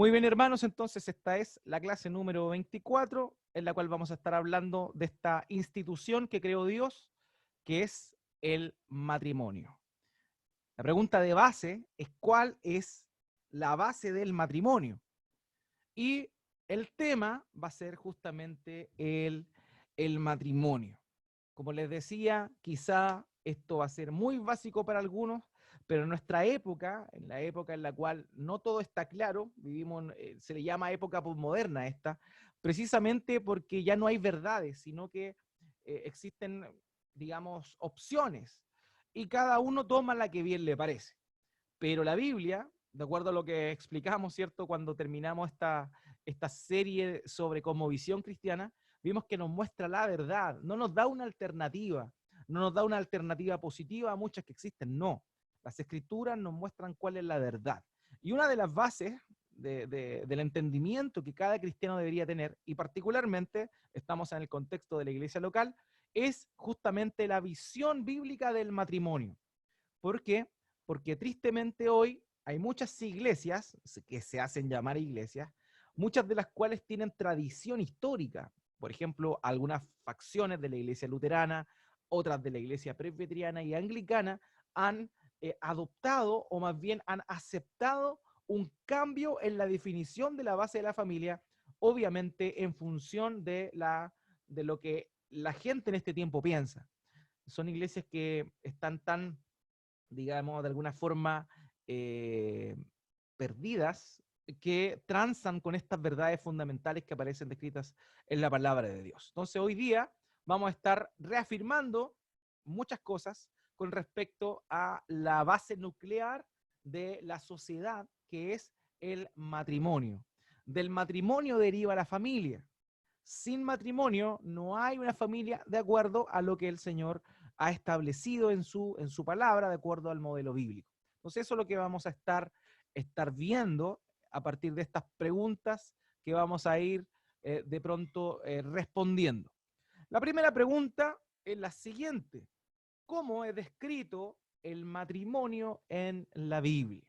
Muy bien, hermanos, entonces esta es la clase número 24, en la cual vamos a estar hablando de esta institución que creó Dios, que es el matrimonio. La pregunta de base es ¿cuál es la base del matrimonio? Y el tema va a ser justamente el matrimonio. Como les decía, quizá esto va a ser muy básico para algunos, pero en nuestra época, en la época en la cual no todo está claro, vivimos, se le llama época posmoderna esta, precisamente porque ya no hay verdades, sino que existen, digamos, opciones, y cada uno toma la que bien le parece. Pero la Biblia, de acuerdo a lo que explicamos, ¿cierto? Cuando terminamos esta serie sobre cosmovisión cristiana, vimos que nos muestra la verdad, no nos da una alternativa, no nos da una alternativa positiva a muchas que existen, no. Las escrituras nos muestran cuál es la verdad. Y una de las bases del entendimiento que cada cristiano debería tener, y particularmente estamos en el contexto de la iglesia local, es justamente la visión bíblica del matrimonio. ¿Por qué? Porque tristemente hoy hay muchas iglesias que se hacen llamar iglesias, muchas de las cuales tienen tradición histórica. Por ejemplo, algunas facciones de la iglesia luterana, otras de la iglesia presbiteriana y anglicana han adoptado o más bien han aceptado un cambio en la definición de la base de la familia, obviamente en función de lo que la gente en este tiempo piensa. Son iglesias que están tan, digamos, de alguna forma eh, perdidas, que transan con estas verdades fundamentales que aparecen descritas en la palabra de Dios. Entonces, hoy día vamos a estar reafirmando muchas cosas con respecto a la base nuclear de la sociedad, que es el matrimonio. Del matrimonio deriva la familia. Sin matrimonio no hay una familia de acuerdo a lo que el Señor ha establecido en su palabra, de acuerdo al modelo bíblico. Entonces eso es lo que vamos a estar viendo a partir de estas preguntas que vamos a ir de pronto respondiendo. La primera pregunta es la siguiente: ¿cómo es descrito el matrimonio en la Biblia?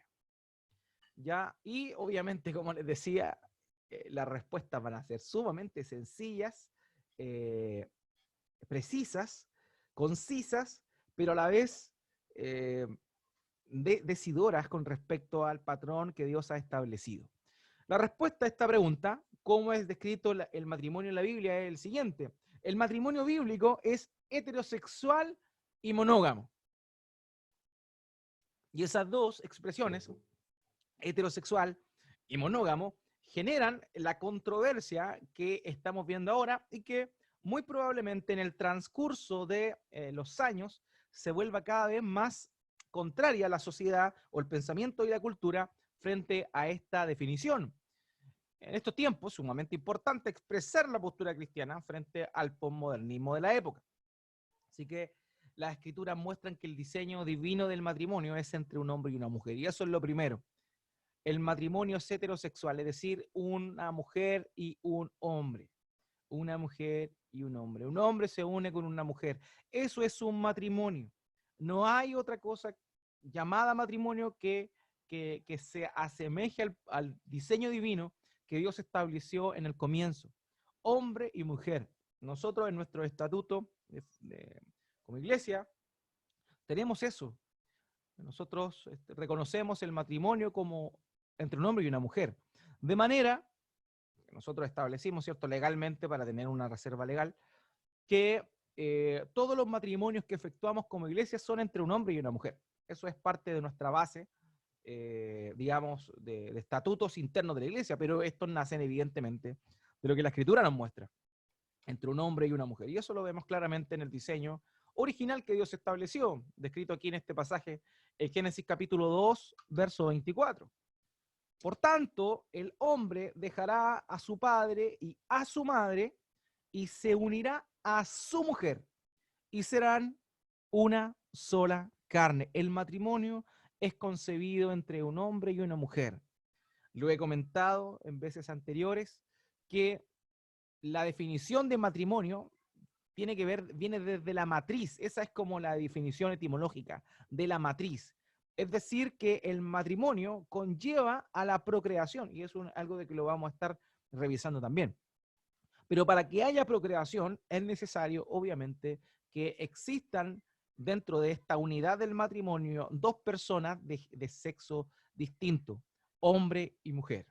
¿Ya? Y obviamente, como les decía, las respuestas van a ser sumamente sencillas, eh, precisas, concisas, pero a la vez eh, decidoras con respecto al patrón que Dios ha establecido. La respuesta a esta pregunta, ¿cómo es descrito el matrimonio en la Biblia?, es el siguiente: el matrimonio bíblico es heterosexual y monógamo. Y esas dos expresiones, heterosexual y monógamo, generan la controversia que estamos viendo ahora y que muy probablemente en el transcurso de los años se vuelva cada vez más contraria a la sociedad o el pensamiento y la cultura frente a esta definición. En estos tiempos, sumamente importante expresar la postura cristiana frente al posmodernismo de la época. Así que las escrituras muestran que el diseño divino del matrimonio es entre un hombre y una mujer, y eso es lo primero. El matrimonio es heterosexual, es decir, una mujer y un hombre. Una mujer y un hombre. Un hombre se une con una mujer. Eso es un matrimonio. No hay otra cosa llamada matrimonio que se asemeje al diseño divino que Dios estableció en el comienzo. Hombre y mujer. Nosotros en nuestro estatuto como iglesia tenemos eso. Nosotros reconocemos el matrimonio como entre un hombre y una mujer. De manera que nosotros establecimos, ¿cierto?, legalmente, para tener una reserva legal, que todos los matrimonios que efectuamos como iglesia son entre un hombre y una mujer. Eso es parte de nuestra base, digamos, de estatutos internos de la iglesia, pero estos nacen evidentemente de lo que la escritura nos muestra, entre un hombre y una mujer. Y eso lo vemos claramente en el diseño original que Dios estableció, descrito aquí en este pasaje, en Génesis capítulo 2, verso 24. Por tanto, el hombre dejará a su padre y a su madre y se unirá a su mujer y serán una sola carne. El matrimonio es concebido entre un hombre y una mujer. Lo he comentado en veces anteriores que la definición de matrimonio viene desde la matriz. Esa es como la definición etimológica de la matriz. Es decir, que el matrimonio conlleva a la procreación, y es algo de que lo vamos a estar revisando también. Pero para que haya procreación es necesario, obviamente, que existan dentro de esta unidad del matrimonio dos personas de sexo distinto, hombre y mujer.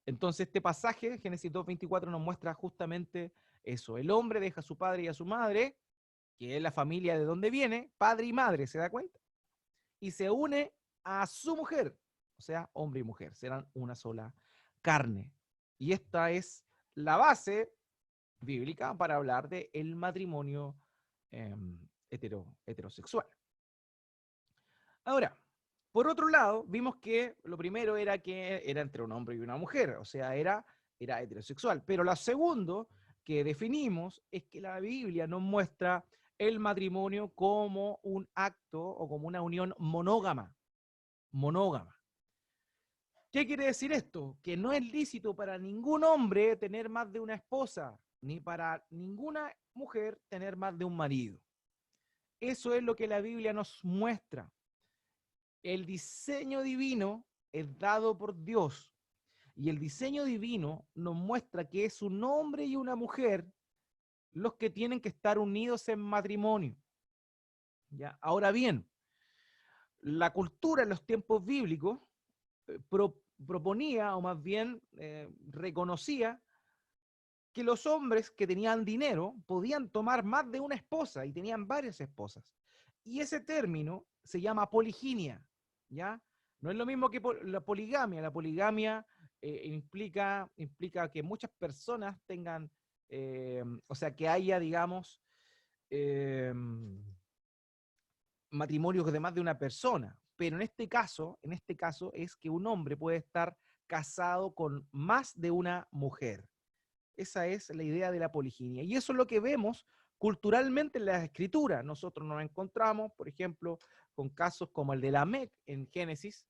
Entonces este pasaje, Génesis 2:24, nos muestra justamente eso. El hombre deja a su padre y a su madre, que es la familia de donde viene, padre y madre, ¿se da cuenta? Y se une a su mujer, o sea, hombre y mujer, serán una sola carne. Y esta es la base bíblica para hablar de el matrimonio heterosexual. Ahora, por otro lado, vimos que lo primero era que era entre un hombre y una mujer, o sea, era heterosexual. Pero lo segundo que definimos es que la Biblia nos muestra el matrimonio como un acto o como una unión monógama. Monógama. ¿Qué quiere decir esto? Que no es lícito para ningún hombre tener más de una esposa, ni para ninguna mujer tener más de un marido. Eso es lo que la Biblia nos muestra. El diseño divino es dado por Dios y el diseño divino nos muestra que es un hombre y una mujer los que tienen que estar unidos en matrimonio. ¿Ya? Ahora bien, la cultura en los tiempos bíblicos proponía, o más bien reconocía, que los hombres que tenían dinero podían tomar más de una esposa y tenían varias esposas. Y ese término se llama poliginia, ¿ya? No es lo mismo que la poligamia. La poligamia implica que muchas personas tengan, o sea, que haya, digamos, eh, matrimonios de más de una persona. Pero en este caso es que un hombre puede estar casado con más de una mujer. Esa es la idea de la poliginia. Y eso es lo que vemos culturalmente en las escrituras. Nosotros nos encontramos, por ejemplo, con casos como el de Lamec en Génesis.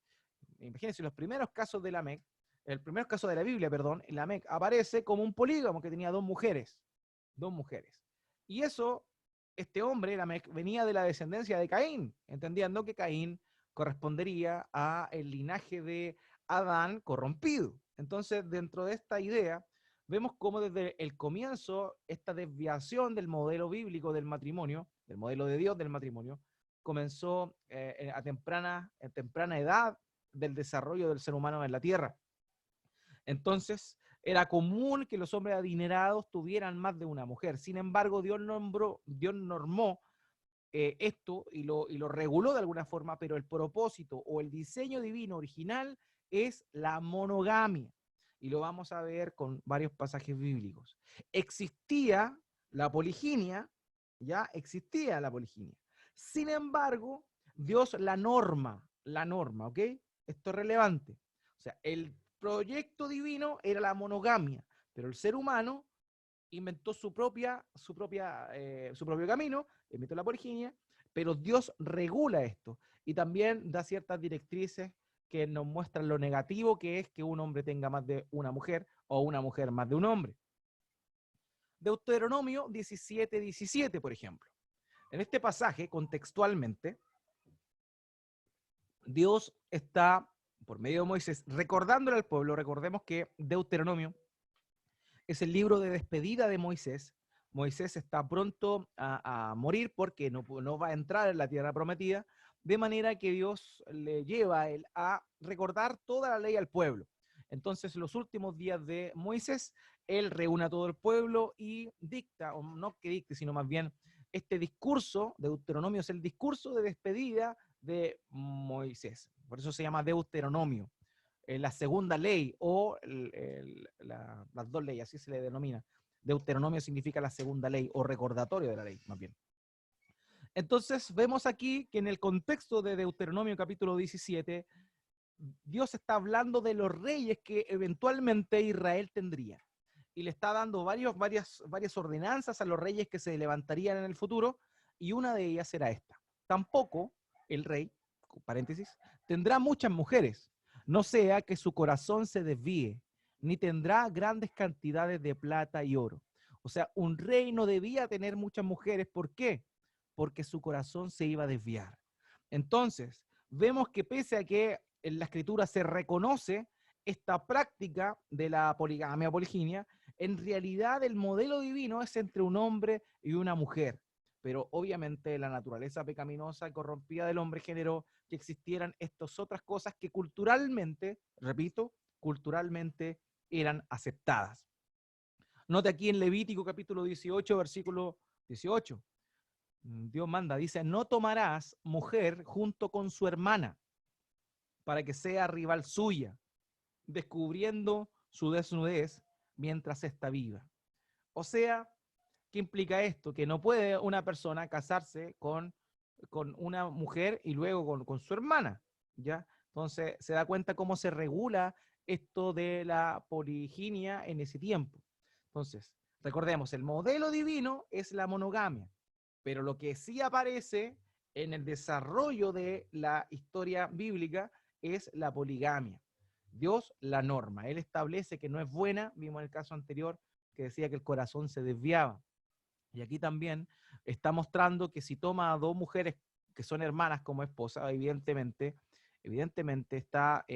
Imagínense, los primeros casos de Lamec, el primer caso de la Biblia, perdón, Lamec aparece como un polígamo que tenía dos mujeres. Dos mujeres. Y eso, este hombre, Lamec, venía de la descendencia de Caín, entendiendo que Caín correspondería a el linaje de Adán corrompido. Entonces, dentro de esta idea, vemos cómo desde el comienzo esta desviación del modelo bíblico del matrimonio, del modelo de Dios del matrimonio, comenzó a temprana edad del desarrollo del ser humano en la tierra. Entonces, era común que los hombres adinerados tuvieran más de una mujer. Sin embargo, Dios normó esto y lo reguló de alguna forma, pero el propósito o el diseño divino original es la monogamia. Y lo vamos a ver con varios pasajes bíblicos. Existía la poliginia, ya existía la poliginia. Sin embargo, Dios la norma, ¿ok? Esto es relevante. O sea, el proyecto divino era la monogamia, pero el ser humano inventó su propio camino, inventó la poliginia, pero Dios regula esto y también da ciertas directrices que nos muestran lo negativo que es que un hombre tenga más de una mujer o una mujer más de un hombre. Deuteronomio 17:17, por ejemplo. En este pasaje, contextualmente, Dios está, por medio de Moisés, recordándole al pueblo. Recordemos que Deuteronomio es el libro de despedida de Moisés. Moisés está pronto a morir porque no va a entrar en la tierra prometida, de manera que Dios le lleva a él a recordar toda la ley al pueblo. Entonces, los últimos días de Moisés, él reúne a todo el pueblo y dicta, o no que dicte, sino más bien este discurso, Deuteronomio es el discurso de despedida de Moisés. Por eso se llama Deuteronomio. La segunda ley o las dos leyes, así se le denomina. Deuteronomio significa la segunda ley o recordatorio de la ley, más bien. Entonces vemos aquí que en el contexto de Deuteronomio capítulo 17, Dios está hablando de los reyes que eventualmente Israel tendría. Y le está dando varias ordenanzas a los reyes que se levantarían en el futuro, y una de ellas era esta. Tampoco el rey, paréntesis, tendrá muchas mujeres, no sea que su corazón se desvíe, ni tendrá grandes cantidades de plata y oro. O sea, un rey no debía tener muchas mujeres. ¿Por qué? Porque su corazón se iba a desviar. Entonces, vemos que pese a que en la escritura se reconoce esta práctica de la poligamia o poliginia, en realidad el modelo divino es entre un hombre y una mujer. Pero obviamente la naturaleza pecaminosa y corrompida del hombre generó que existieran estas otras cosas que culturalmente, repito, culturalmente eran aceptadas. Note aquí en Levítico capítulo 18, versículo 18. Dios manda, dice, no tomarás mujer junto con su hermana para que sea rival suya, descubriendo su desnudez mientras está viva. O sea, ¿qué implica esto? Que no puede una persona casarse con una mujer y luego con su hermana, ¿ya? Entonces se da cuenta cómo se regula esto de la poliginia en ese tiempo. Entonces, recordemos, el modelo divino es la monogamia, pero lo que sí aparece en el desarrollo de la historia bíblica es la poligamia. Dios la norma, Él establece que no es buena, vimos en el caso anterior que decía que el corazón se desviaba. Y aquí también está mostrando que si toma a dos mujeres que son hermanas como esposas, evidentemente está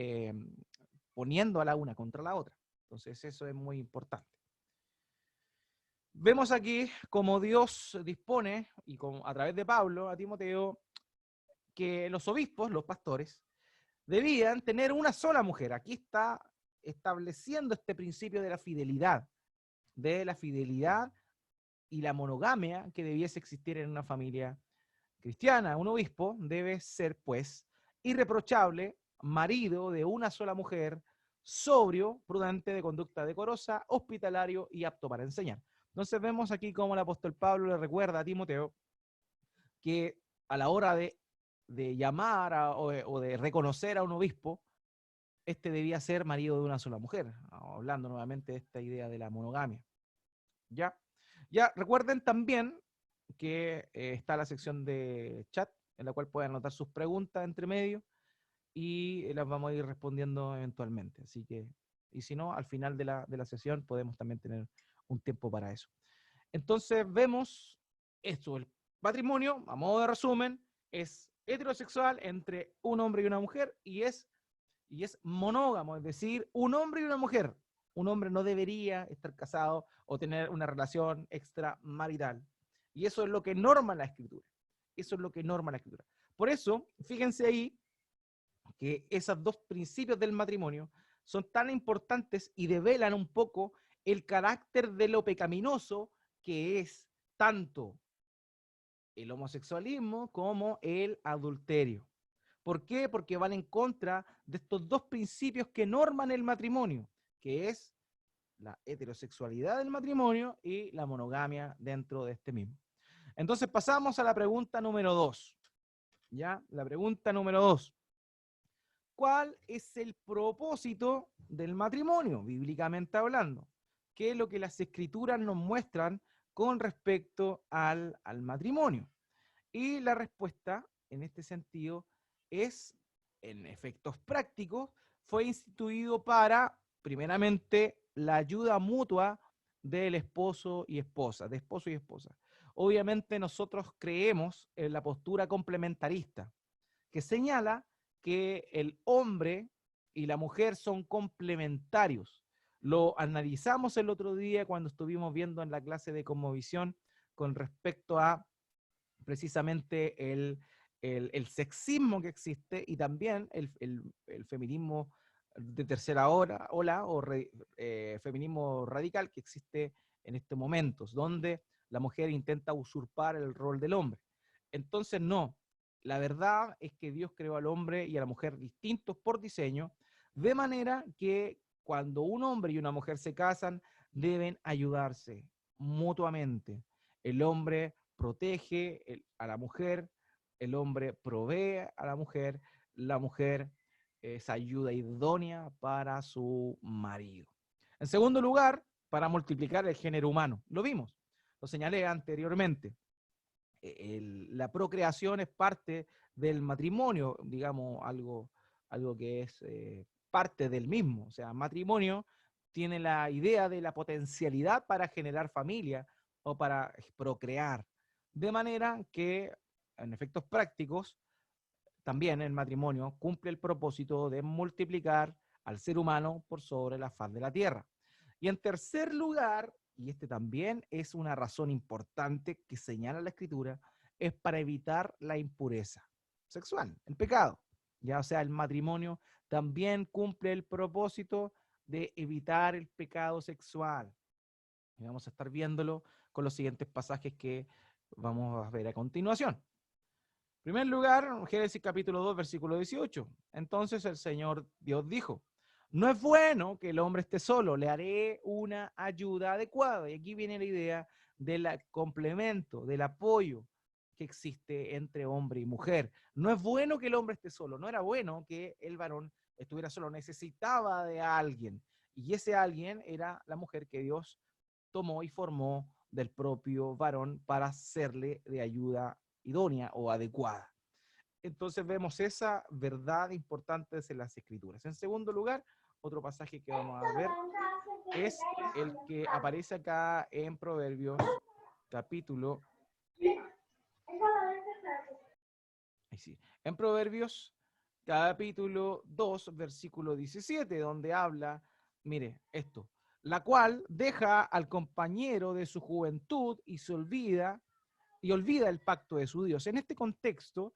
poniendo a la una contra la otra. Entonces eso es muy importante. Vemos aquí cómo Dios dispone, y a través de Pablo a Timoteo, que los obispos, los pastores, debían tener una sola mujer. Aquí está estableciendo este principio de la fidelidad y la monogamia que debiese existir en una familia cristiana. Un obispo debe ser, pues, irreprochable, marido de una sola mujer, sobrio, prudente, de conducta decorosa, hospitalario y apto para enseñar. Entonces vemos aquí cómo el apóstol Pablo le recuerda a Timoteo que a la hora de llamar o de reconocer a un obispo, este debía ser marido de una sola mujer, hablando nuevamente de esta idea de la monogamia. ¿Ya? Ya, recuerden también que está la sección de chat, en la cual pueden anotar sus preguntas entre medio y las vamos a ir respondiendo eventualmente. Así que, y si no, al final de la sesión podemos también tener un tiempo para eso. Entonces vemos esto, el matrimonio, a modo de resumen, es heterosexual entre un hombre y una mujer y es monógamo, es decir, un hombre y una mujer. Un hombre no debería estar casado o tener una relación extramarital. Y eso es lo que norma la escritura. Eso es lo que norma la escritura. Por eso, fíjense ahí que esos dos principios del matrimonio son tan importantes y develan un poco el carácter de lo pecaminoso que es tanto el homosexualismo como el adulterio. ¿Por qué? Porque van en contra de estos dos principios que norman el matrimonio, que es la heterosexualidad del matrimonio y la monogamia dentro de este mismo. Entonces pasamos a la pregunta número 2. ¿Ya? La pregunta número 2. ¿Cuál es el propósito del matrimonio, bíblicamente hablando? ¿Qué es lo que las escrituras nos muestran con respecto al matrimonio? Y la respuesta, en este sentido, es, en efectos prácticos, fue instituido para, primeramente, la ayuda mutua del esposo y esposa, de esposo y esposa. Obviamente nosotros creemos en la postura complementarista, que señala que el hombre y la mujer son complementarios. Lo analizamos el otro día cuando estuvimos viendo en la clase de cosmovisión con respecto a precisamente el sexismo que existe y también el feminismo de tercera ola o feminismo radical que existe en estos momentos, donde la mujer intenta usurpar el rol del hombre. Entonces, no, la verdad es que Dios creó al hombre y a la mujer distintos por diseño, de manera que cuando un hombre y una mujer se casan, deben ayudarse mutuamente. El hombre protege a la mujer, el hombre provee a la mujer es ayuda idónea para su marido. En segundo lugar, para multiplicar el género humano. Lo vimos, lo señalé anteriormente. La procreación es parte del matrimonio, digamos, algo que es parte del mismo. O sea, matrimonio tiene la idea de la potencialidad para generar familia o para procrear. De manera que, en efectos prácticos, también el matrimonio cumple el propósito de multiplicar al ser humano por sobre la faz de la tierra. Y en tercer lugar, y este también es una razón importante que señala la Escritura, es para evitar la impureza sexual, el pecado. Ya, o sea, el matrimonio también cumple el propósito de evitar el pecado sexual. Y vamos a estar viéndolo con los siguientes pasajes que vamos a ver a continuación. En primer lugar, Génesis capítulo 2, versículo 18. Entonces el Señor Dios dijo, no es bueno que el hombre esté solo, le haré una ayuda adecuada. Y aquí viene la idea del complemento, del apoyo que existe entre hombre y mujer. No es bueno que el hombre esté solo, no era bueno que el varón estuviera solo, necesitaba de alguien. Y ese alguien era la mujer que Dios tomó y formó del propio varón para serle de ayuda idónea o adecuada. Entonces vemos esa verdad importante en las Escrituras. En segundo lugar, otro pasaje que vamos a ver es el que aparece acá en Proverbios, capítulo. Ahí sí, en Proverbios, capítulo 2, versículo 17, donde habla, mire, esto, la cual deja al compañero de su juventud y se olvida el pacto de su Dios. En este contexto,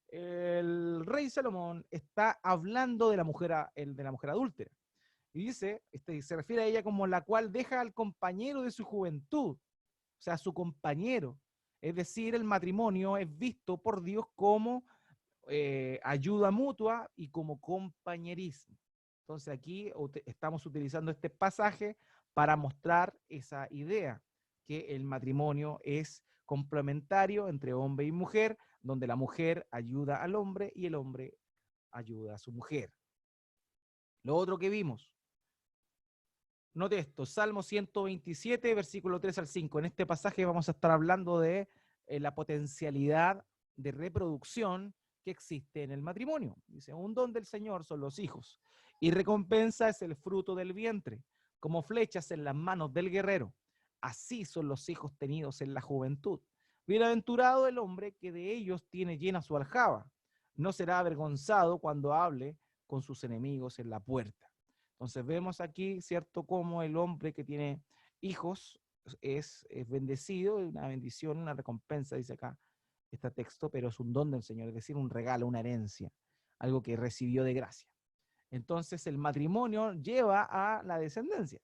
el rey Salomón está hablando de la mujer, de la mujer adúltera. Y dice, se refiere a ella como la cual deja al compañero de su juventud, o sea, su compañero. Es decir, el matrimonio es visto por Dios como ayuda mutua y como compañerismo. Entonces aquí estamos utilizando este pasaje para mostrar esa idea, que el matrimonio es complementario entre hombre y mujer, donde la mujer ayuda al hombre y el hombre ayuda a su mujer. Lo otro que vimos, note esto, Salmo 127, versículo 3 al 5. En este pasaje vamos a estar hablando de la potencialidad de reproducción que existe en el matrimonio. Dice, un don del Señor son los hijos, y recompensa es el fruto del vientre, como flechas en las manos del guerrero. Así son los hijos tenidos en la juventud. Bienaventurado el hombre que de ellos tiene llena su aljaba. No será avergonzado cuando hable con sus enemigos en la puerta. Entonces vemos aquí, ¿cierto?, cómo el hombre que tiene hijos es bendecido, una bendición, una recompensa, dice acá este texto, pero es un don del Señor, es decir, un regalo, una herencia, algo que recibió de gracia. Entonces el matrimonio lleva a la descendencia.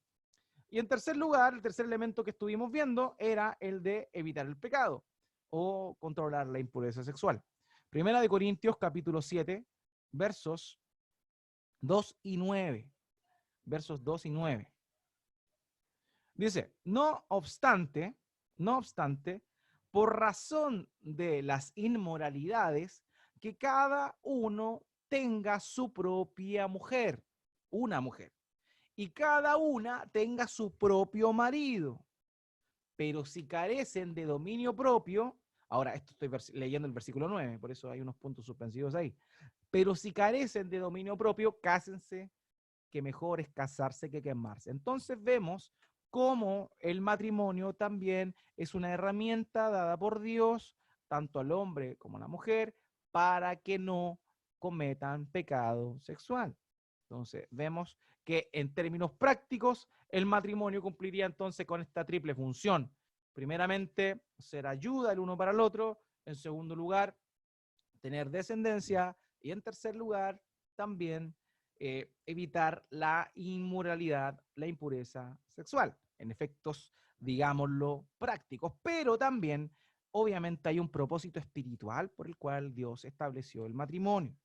Y en tercer lugar, el tercer elemento que estuvimos viendo era el de evitar el pecado o controlar la impureza sexual. Primera de Corintios capítulo 7, versos 2 y 9. Versos 2 y 9. Dice, no obstante, por razón de las inmoralidades, que cada uno tenga su propia mujer, una mujer, y cada una tenga su propio marido. Pero si carecen de dominio propio, ahora esto estoy leyendo el versículo 9, por eso hay unos puntos suspensivos ahí. Pero si carecen de dominio propio, cásense, que mejor es casarse que quemarse. Entonces vemos cómo el matrimonio también es una herramienta dada por Dios, tanto al hombre como a la mujer, para que no cometan pecado sexual. Entonces vemos que en términos prácticos el matrimonio cumpliría entonces con esta triple función. Primeramente, ser ayuda el uno para el otro. En segundo lugar, tener descendencia. Y en tercer lugar, también evitar la inmoralidad, la impureza sexual, en efectos, digámoslo, prácticos, pero también, obviamente, hay un propósito espiritual por el cual Dios estableció el matrimonio.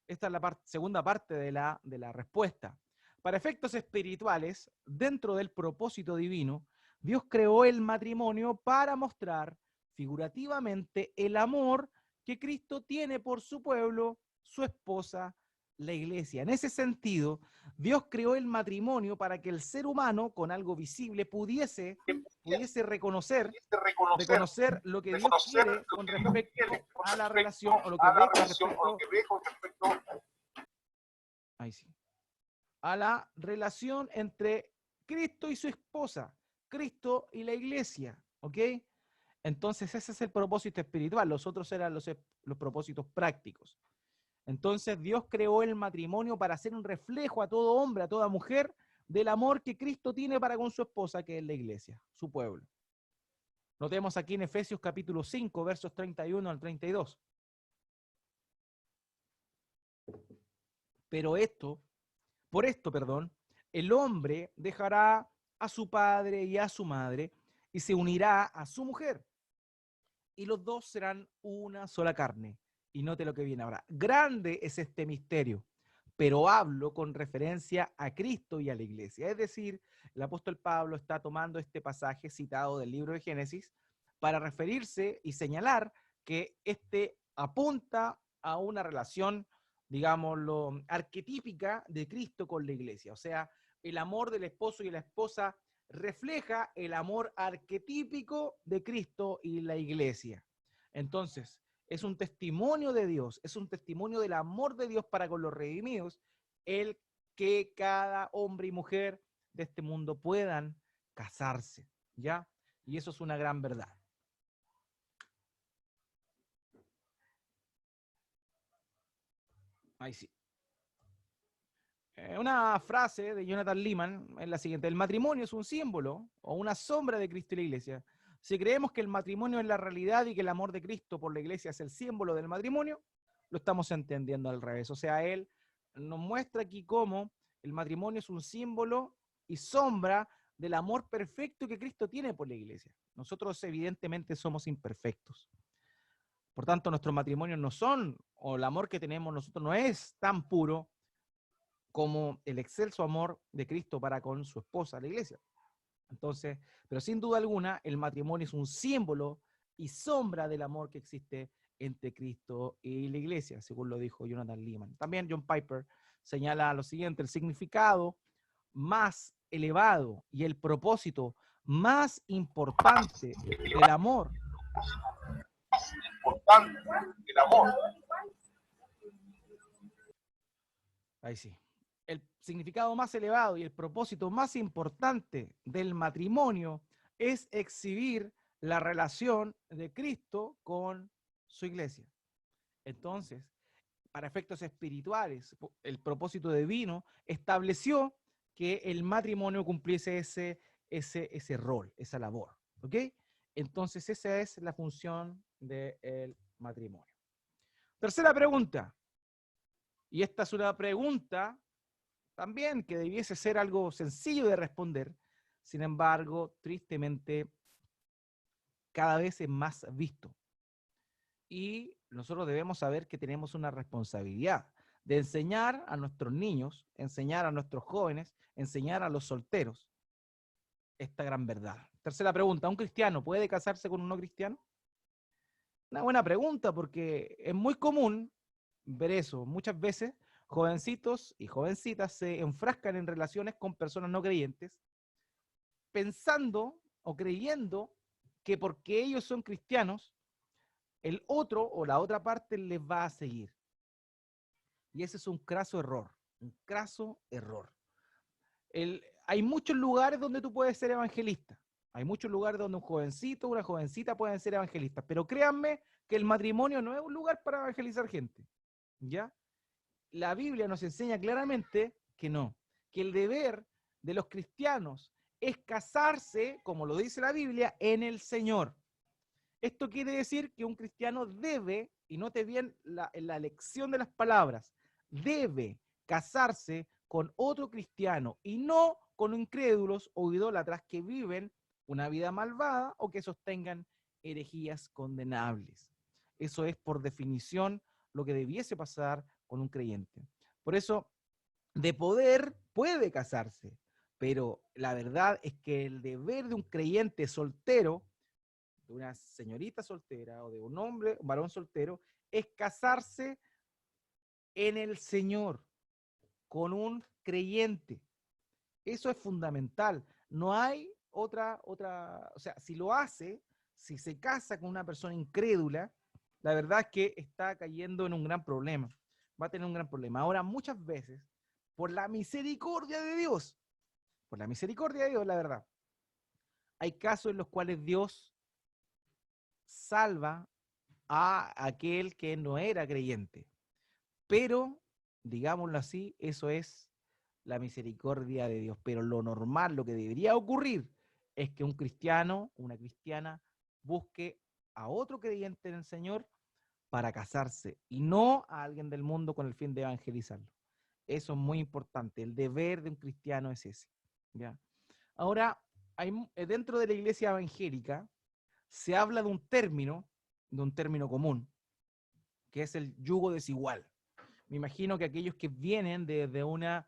Esta es la segunda parte de la respuesta. Para efectos espirituales, dentro del propósito divino, Dios creó el matrimonio para mostrar figurativamente el amor que Cristo tiene por su pueblo, su esposa, la iglesia. En ese sentido, Dios creó el matrimonio para que el ser humano, con algo visible, pudiese reconocer lo que Dios quiere con respecto a la relación, o lo que ve con respecto ahí sí, a la relación entre Cristo y su esposa, Cristo y la iglesia, ¿ok? Entonces ese es el propósito espiritual, los otros eran los propósitos prácticos. Entonces Dios creó el matrimonio para hacer un reflejo a todo hombre, a toda mujer, del amor que Cristo tiene para con su esposa, que es la iglesia, su pueblo. Notemos aquí en Efesios capítulo 5, versos 31 al 32. Por esto, el hombre dejará a su padre y a su madre y se unirá a su mujer. Y los dos serán una sola carne. Y note lo que viene ahora. Grande es este misterio, pero hablo con referencia a Cristo y a la iglesia. Es decir, el apóstol Pablo está tomando este pasaje citado del libro de Génesis para referirse y señalar que este apunta a una relación, digámoslo, arquetípica de Cristo con la iglesia. O sea, el amor del esposo y la esposa refleja el amor arquetípico de Cristo y la iglesia. Entonces, es un testimonio de Dios, es un testimonio del amor de Dios para con los redimidos, el que cada hombre y mujer de este mundo puedan casarse, ¿ya? Y eso es una gran verdad. Ahí sí. Una frase de Jonathan Leeman es la siguiente: el matrimonio es un símbolo o una sombra de Cristo y la iglesia. Si creemos que el matrimonio es la realidad y que el amor de Cristo por la iglesia es el símbolo del matrimonio, lo estamos entendiendo al revés. O sea, él nos muestra aquí cómo el matrimonio es un símbolo y sombra del amor perfecto que Cristo tiene por la iglesia. Nosotros evidentemente somos imperfectos. Por tanto, nuestros matrimonios no son, o el amor que tenemos nosotros no es tan puro como el excelso amor de Cristo para con su esposa, la iglesia. Entonces, pero sin duda alguna, el matrimonio es un símbolo y sombra del amor que existe entre Cristo y la iglesia, según lo dijo Jonathan Leeman. También John Piper señala lo siguiente: el significado más elevado y el propósito más importante del amor. Ahí sí. El significado más elevado y el propósito más importante del matrimonio es exhibir la relación de Cristo con su iglesia. Entonces, para efectos espirituales, el propósito divino estableció que el matrimonio cumpliese ese rol, esa labor. ¿Ok? Entonces, esa es la función del matrimonio. Tercera pregunta. Y esta es una pregunta también que debiese ser algo sencillo de responder. Sin embargo, tristemente, cada vez es más visto. Y nosotros debemos saber que tenemos una responsabilidad de enseñar a nuestros niños, enseñar a nuestros jóvenes, enseñar a los solteros esta gran verdad. Tercera pregunta: ¿un cristiano puede casarse con un no cristiano? Una buena pregunta, porque es muy común ver eso. Muchas veces jovencitos y jovencitas se enfrascan en relaciones con personas no creyentes, pensando o creyendo que porque ellos son cristianos, el otro o la otra parte les va a seguir. Y ese es un craso error, un craso error. Hay muchos lugares donde tú puedes ser evangelista. Hay muchos lugares donde un jovencito o una jovencita pueden ser evangelistas. Pero créanme que el matrimonio no es un lugar para evangelizar gente. ¿Ya? La Biblia nos enseña claramente que no, que el deber de los cristianos es casarse, como lo dice la Biblia, en el Señor. Esto quiere decir que un cristiano debe, y note bien la elección de las palabras, debe casarse con otro cristiano y no con incrédulos o idólatras que viven una vida malvada o que sostengan herejías condenables. Eso es por definición lo que debiese pasar con un creyente. Por eso, de poder puede casarse, pero la verdad es que el deber de un creyente soltero, de una señorita soltera o de un hombre, un varón soltero, es casarse en el Señor con un creyente. Eso es fundamental. No hay o sea, si lo hace, si se casa con una persona incrédula, la verdad es que está cayendo en un gran problema. Va a tener un gran problema. Ahora, muchas veces, por la misericordia de Dios, la verdad, hay casos en los cuales Dios salva a aquel que no era creyente. Pero, digámoslo así, eso es la misericordia de Dios. Pero lo normal, lo que debería ocurrir, es que un cristiano, una cristiana, busque a otro creyente en el Señor para casarse y no a alguien del mundo con el fin de evangelizarlo. Eso es muy importante. El deber de un cristiano es ese. ¿Ya? Ahora, dentro de la iglesia evangélica se habla de un término común, que es el yugo desigual. Me imagino que aquellos que vienen desde una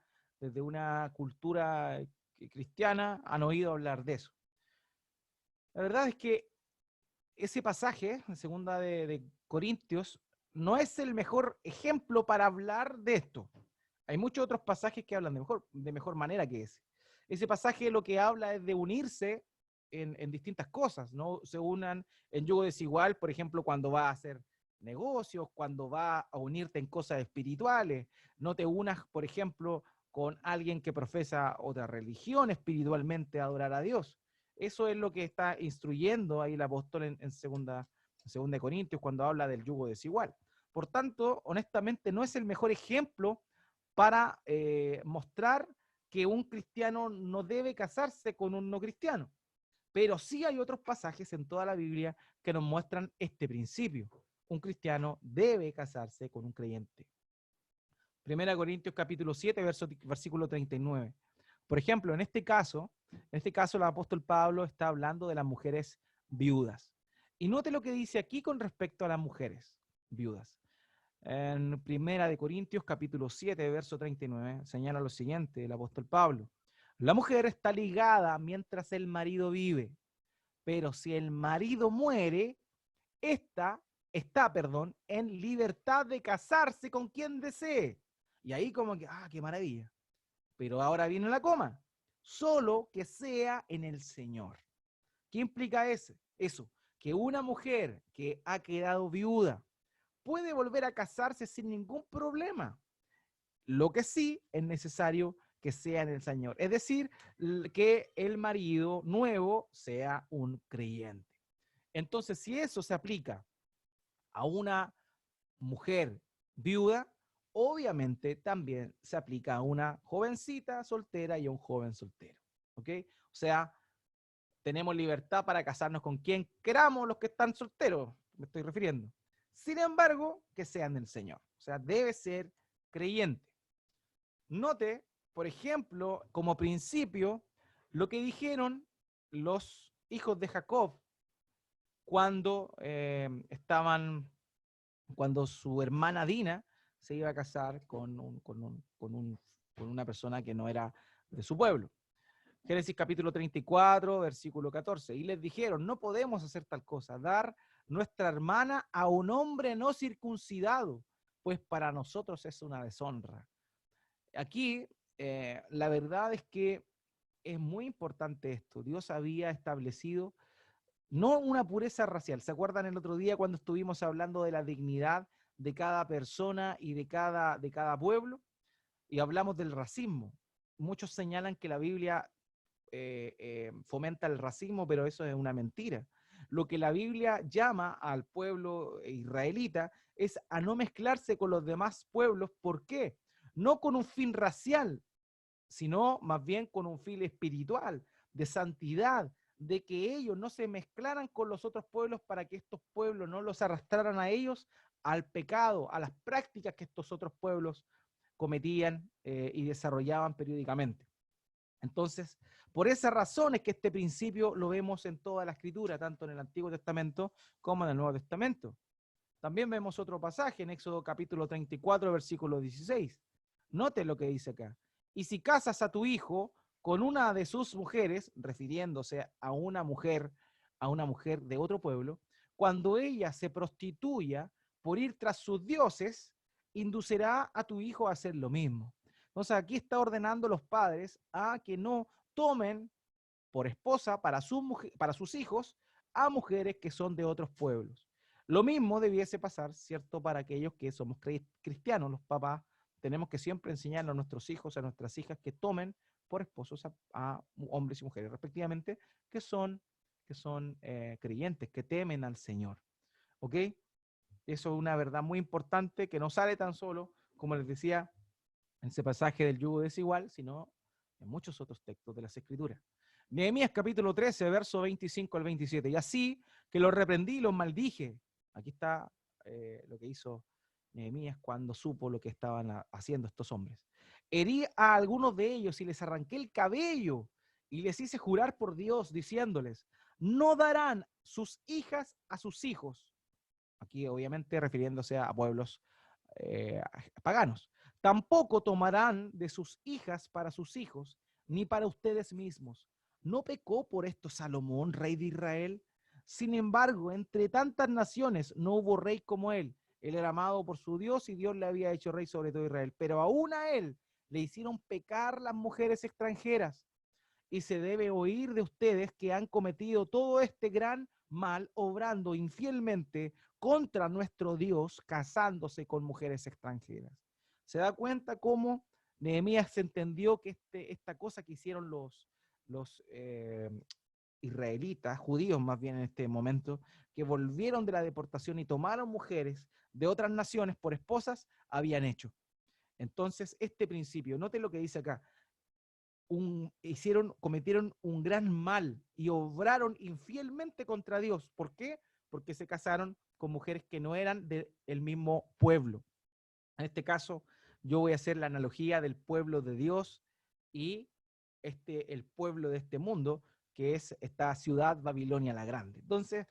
cultura cristiana han oído hablar de eso. La verdad es que ese pasaje, en segunda de Corintios, no es el mejor ejemplo para hablar de esto. Hay muchos otros pasajes que hablan de mejor manera que ese. Ese pasaje lo que habla es de unirse en distintas cosas, no se unan en yugo desigual, por ejemplo, cuando va a hacer negocios, cuando va a unirte en cosas espirituales. No te unas, por ejemplo, con alguien que profesa otra religión espiritualmente a adorar a Dios. Eso es lo que está instruyendo ahí el apóstol en segunda de Corintios cuando habla del yugo desigual. Por tanto, honestamente, no es el mejor ejemplo para mostrar que un cristiano no debe casarse con un no cristiano. Pero sí hay otros pasajes en toda la Biblia que nos muestran este principio. Un cristiano debe casarse con un creyente. Primera Corintios capítulo 7, versículo 39. Por ejemplo, en este caso, el apóstol Pablo está hablando de las mujeres viudas. Y note lo que dice aquí con respecto a las mujeres viudas. En Primera de Corintios capítulo 7, verso 39, señala lo siguiente el apóstol Pablo. La mujer está ligada mientras el marido vive, pero si el marido muere, está, en libertad de casarse con quien desee. Y ahí como que, qué maravilla. Pero ahora viene la coma. Solo que sea en el Señor. ¿Qué implica eso? Que una mujer que ha quedado viuda puede volver a casarse sin ningún problema. Lo que sí es necesario que sea en el Señor. Es decir, que el marido nuevo sea un creyente. Entonces, si eso se aplica a una mujer viuda, obviamente también se aplica a una jovencita soltera y a un joven soltero. ¿Ok? O sea, tenemos libertad para casarnos con quien queramos los que están solteros, me estoy refiriendo. Sin embargo, que sean del Señor. O sea, debe ser creyente. Note, por ejemplo, como principio, lo que dijeron los hijos de Jacob cuando cuando su hermana Dina se iba a casar con una persona que no era de su pueblo. Génesis capítulo 34, versículo 14. Y les dijeron, no podemos hacer tal cosa, dar nuestra hermana a un hombre no circuncidado, pues para nosotros es una deshonra. Aquí, la verdad es que es muy importante esto. Dios había establecido no una pureza racial. ¿Se acuerdan el otro día cuando estuvimos hablando de la dignidad de cada persona y de cada pueblo? Y hablamos del racismo. Muchos señalan que la Biblia fomenta el racismo, pero eso es una mentira. Lo que la Biblia llama al pueblo israelita es a no mezclarse con los demás pueblos. ¿Por qué? No con un fin racial, sino más bien con un fin espiritual, de santidad, de que ellos no se mezclaran con los otros pueblos para que estos pueblos no los arrastraran a ellos al pecado, a las prácticas que estos otros pueblos cometían y desarrollaban periódicamente. Entonces, por esa razón es que este principio lo vemos en toda la Escritura, tanto en el Antiguo Testamento como en el Nuevo Testamento. También vemos otro pasaje en Éxodo capítulo 34, versículo 16. Note lo que dice acá. Y si casas a tu hijo con una de sus mujeres, refiriéndose a una mujer de otro pueblo, cuando ella se prostituya por ir tras sus dioses, inducirá a tu hijo a hacer lo mismo. Entonces aquí está ordenando los padres a que no tomen por esposa para sus hijos a mujeres que son de otros pueblos. Lo mismo debiese pasar, ¿cierto?, para aquellos que somos cristianos. Los papás tenemos que siempre enseñarle a nuestros hijos, a nuestras hijas, que tomen por esposos a hombres y mujeres, respectivamente, que son creyentes, que temen al Señor. ¿Ok? Eso es una verdad muy importante que no sale tan solo como les decía, en ese pasaje del yugo desigual, sino en muchos otros textos de las Escrituras. Nehemías capítulo 13, verso 25 al 27. Y así que los reprendí y los maldije. Aquí está lo que hizo Nehemías cuando supo lo que estaban haciendo estos hombres. Herí a algunos de ellos y les arranqué el cabello y les hice jurar por Dios, diciéndoles, no darán sus hijas a sus hijos. Aquí obviamente refiriéndose a pueblos paganos. Tampoco tomarán de sus hijas para sus hijos, ni para ustedes mismos. ¿No pecó por esto Salomón, rey de Israel? Sin embargo, entre tantas naciones no hubo rey como él. Él era amado por su Dios y Dios le había hecho rey sobre todo Israel. Pero aún a él le hicieron pecar las mujeres extranjeras. Y se debe oír de ustedes que han cometido todo este gran mal, obrando infielmente contra nuestro Dios, casándose con mujeres extranjeras. ¿Se da cuenta cómo Nehemías entendió que esta cosa que hicieron los israelitas, judíos más bien en este momento, que volvieron de la deportación y tomaron mujeres de otras naciones por esposas, habían hecho? Entonces, este principio, note lo que dice acá, cometieron un gran mal y obraron infielmente contra Dios. ¿Por qué? Porque se casaron con mujeres que no eran del mismo pueblo. En este caso, yo voy a hacer la analogía del pueblo de Dios y el pueblo de este mundo, que es esta ciudad Babilonia la Grande. Entonces,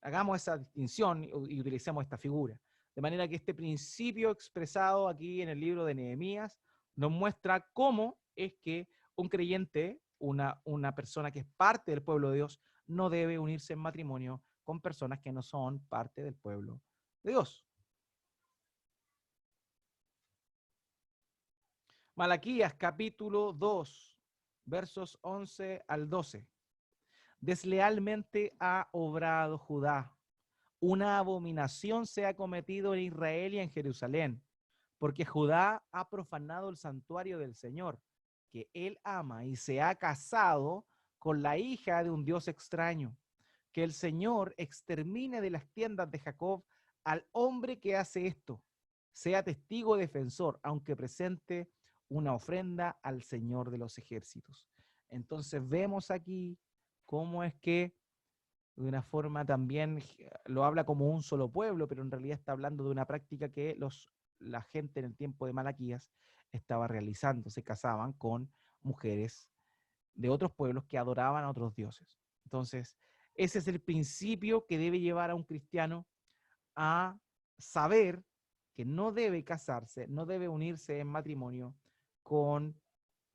hagamos esa distinción y utilicemos esta figura. De manera que este principio expresado aquí en el libro de Nehemías nos muestra cómo es que un creyente, una persona que es parte del pueblo de Dios, no debe unirse en matrimonio con personas que no son parte del pueblo de Dios. Malaquías capítulo 2, versos 11 al 12. Deslealmente ha obrado Judá. Una abominación se ha cometido en Israel y en Jerusalén, porque Judá ha profanado el santuario del Señor, que él ama, y se ha casado con la hija de un Dios extraño. Que el Señor extermine de las tiendas de Jacob al hombre que hace esto. Sea testigo defensor, aunque presente una ofrenda al Señor de los ejércitos. Entonces vemos aquí cómo es que de una forma también lo habla como un solo pueblo, pero en realidad está hablando de una práctica que la gente en el tiempo de Malaquías estaba realizando. Se casaban con mujeres de otros pueblos que adoraban a otros dioses. Entonces, ese es el principio que debe llevar a un cristiano a saber que no debe casarse, no debe unirse en matrimonio con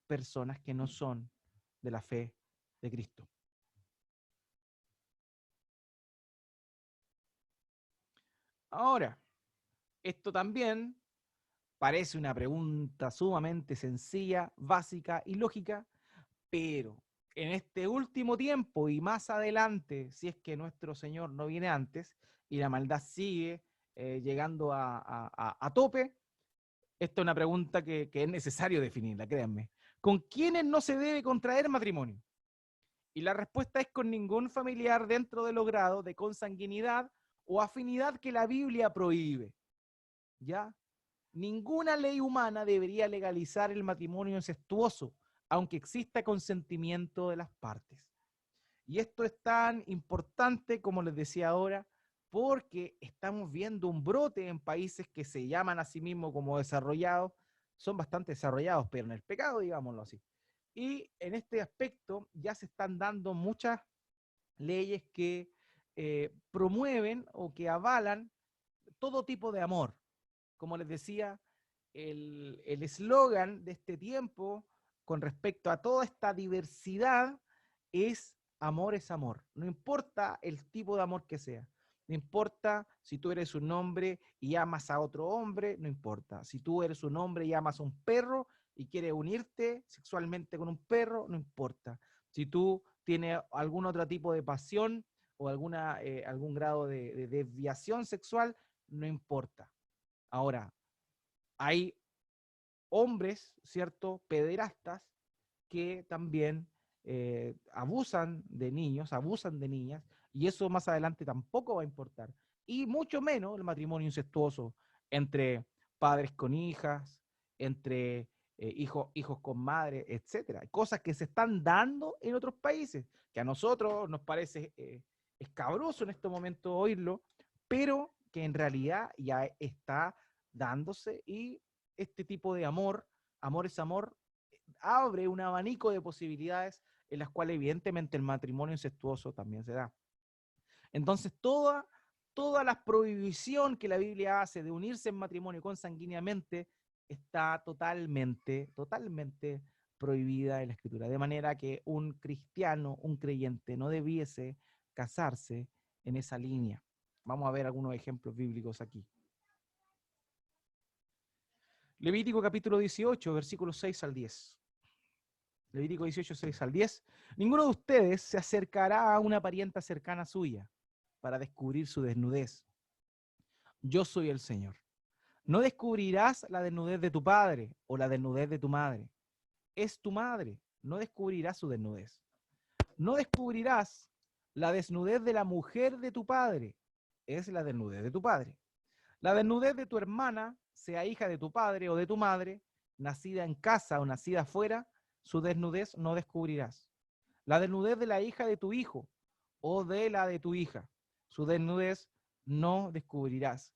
personas que no son de la fe de Cristo. Ahora, esto también parece una pregunta sumamente sencilla, básica y lógica, pero en este último tiempo y más adelante, si es que nuestro Señor no viene antes y la maldad sigue llegando a tope, esta es una pregunta que es necesario definirla, créanme. ¿Con quiénes no se debe contraer matrimonio? Y la respuesta es con ningún familiar dentro de los grados de consanguinidad o afinidad que la Biblia prohíbe. ¿Ya? Ninguna ley humana debería legalizar el matrimonio incestuoso, aunque exista consentimiento de las partes. Y esto es tan importante, como les decía ahora, porque estamos viendo un brote en países que se llaman a sí mismos como desarrollados, son bastante desarrollados, pero en el pecado, digámoslo así. Y en este aspecto ya se están dando muchas leyes que promueven o que avalan todo tipo de amor. Como les decía, el eslogan de este tiempo con respecto a toda esta diversidad es amor. No importa el tipo de amor que sea. No importa si tú eres un hombre y amas a otro hombre, no importa. Si tú eres un hombre y amas a un perro y quieres unirte sexualmente con un perro, no importa. Si tú tienes algún otro tipo de pasión o algún grado de desviación sexual, no importa. Ahora, hay hombres, ¿cierto? Pederastas que también abusan de niños, abusan de niñas, y eso más adelante tampoco va a importar. Y mucho menos el matrimonio incestuoso entre padres con hijas, entre hijos con madres, etcétera. Cosas que se están dando en otros países, que a nosotros nos parece escabroso en este momento oírlo, pero que en realidad ya está dándose, y este tipo de amor es amor, abre un abanico de posibilidades en las cuales evidentemente el matrimonio incestuoso también se da. Entonces toda la prohibición que la Biblia hace de unirse en matrimonio consanguíneamente está totalmente prohibida en la Escritura, de manera que un cristiano, un creyente, no debiese casarse en esa línea. Vamos a ver algunos ejemplos bíblicos aquí. Levítico capítulo 18, versículos 6 al 10. Levítico 18, 6 al 10. Ninguno de ustedes se acercará a una parienta cercana suya para descubrir su desnudez. Yo soy el Señor. No descubrirás la desnudez de tu padre o la desnudez de tu madre. Es tu madre. No descubrirás su desnudez. No descubrirás la desnudez de la mujer de tu padre. Es la desnudez de tu padre. La desnudez de tu hermana, sea hija de tu padre o de tu madre, nacida en casa o nacida afuera, su desnudez no descubrirás. La desnudez de la hija de tu hijo o de la de tu hija, su desnudez no descubrirás,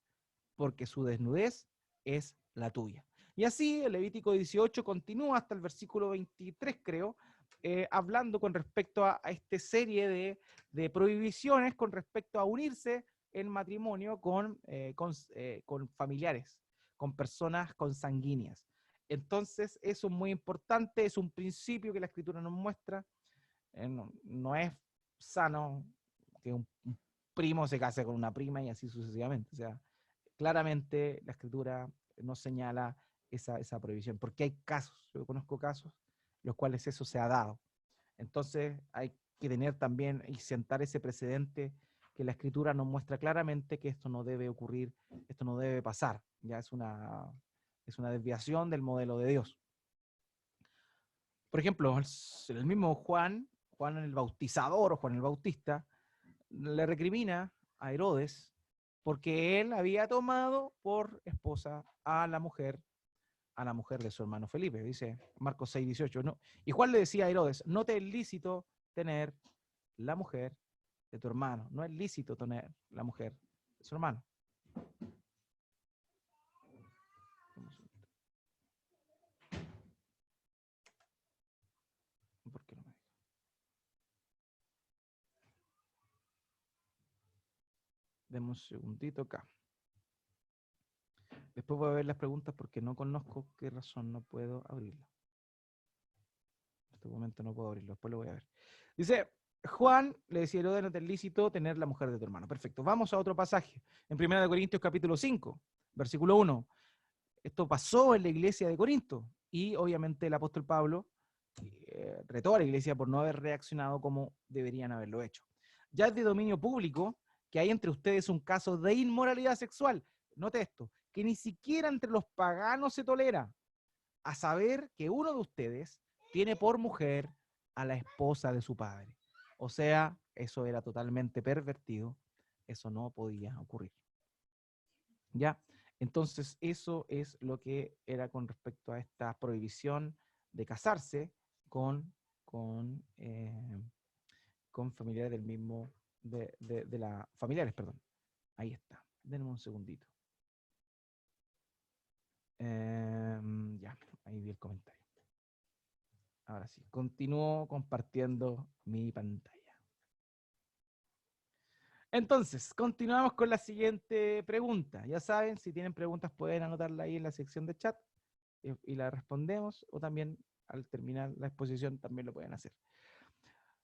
porque su desnudez es la tuya. Y así el Levítico 18 continúa hasta el versículo 23, creo, hablando con respecto a esta serie de prohibiciones con respecto a unirse en matrimonio con familiares, con personas consanguíneas. Entonces, eso es muy importante, es un principio que la Escritura nos muestra. No es sano que un primo se case con una prima y así sucesivamente. O sea, claramente la Escritura nos señala esa prohibición, porque hay casos, yo conozco casos, los cuales eso se ha dado. Entonces hay que tener también y sentar ese precedente que la Escritura nos muestra claramente que esto no debe ocurrir, esto no debe pasar. Ya es una desviación del modelo de Dios. Por ejemplo, el mismo Juan el Bautizador o Juan el Bautista, le recrimina a Herodes porque él había tomado por esposa a la mujer de su hermano Felipe, dice Marcos 6, 18. ¿No? Y Juan le decía a Herodes, no te es lícito tener la mujer de tu hermano, no es lícito tener la mujer de su hermano. ¿Por qué no me deja? Deme un segundito acá. Después voy a ver las preguntas porque no conozco qué razón no puedo abrirlo. En este momento no puedo abrirlo, después lo voy a ver. Dice, Juan le decía a Herodes, no te es lícito tener la mujer de tu hermano. Perfecto, vamos a otro pasaje. En 1 Corintios capítulo 5, versículo 1. Esto pasó en la iglesia de Corinto y obviamente el apóstol Pablo retó a la iglesia por no haber reaccionado como deberían haberlo hecho. Ya es de dominio público que hay entre ustedes un caso de inmoralidad sexual. Note esto, que ni siquiera entre los paganos se tolera, a saber que uno de ustedes tiene por mujer a la esposa de su padre. O sea, eso era totalmente pervertido, eso no podía ocurrir. ¿Ya? Entonces, eso es lo que era con respecto a esta prohibición de casarse con familiares del mismo, de la familiares, perdón. Ahí está. Denme un segundito. Ya, ahí vi el comentario. Ahora sí, continúo compartiendo mi pantalla. Entonces, continuamos con la siguiente pregunta. Ya saben, si tienen preguntas pueden anotarla ahí en la sección de chat y la respondemos, o también al terminar la exposición también lo pueden hacer.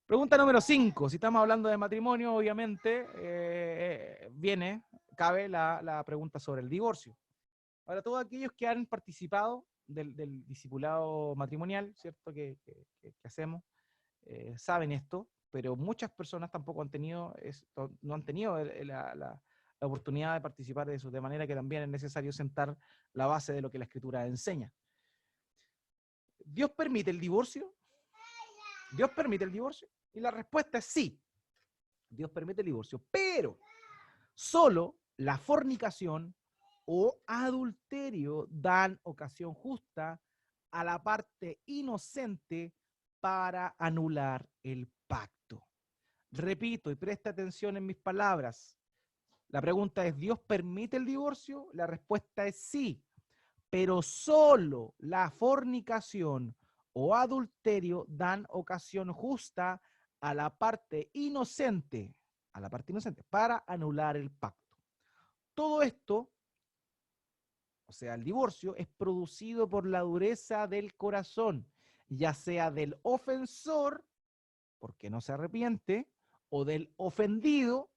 Pregunta número 5. Si estamos hablando de matrimonio, obviamente cabe la pregunta sobre el divorcio. Ahora, todos aquellos que han participado del discipulado matrimonial, ¿cierto? Que hacemos, saben esto, pero muchas personas tampoco han tenido no han tenido la oportunidad de participar de eso, de manera que también es necesario sentar la base de lo que la Escritura enseña. ¿Dios permite el divorcio? ¿Dios permite el divorcio? Y la respuesta es sí. Dios permite el divorcio, pero solo la fornicación o adulterio dan ocasión justa a la parte inocente para anular el pacto. Repito y presta atención en mis palabras. La pregunta es, ¿Dios permite el divorcio? La respuesta es sí, pero solo la fornicación o adulterio dan ocasión justa a la parte inocente, para anular el pacto. Todo esto, o sea, el divorcio, es producido por la dureza del corazón, ya sea del ofensor, porque no se arrepiente, o del ofendido,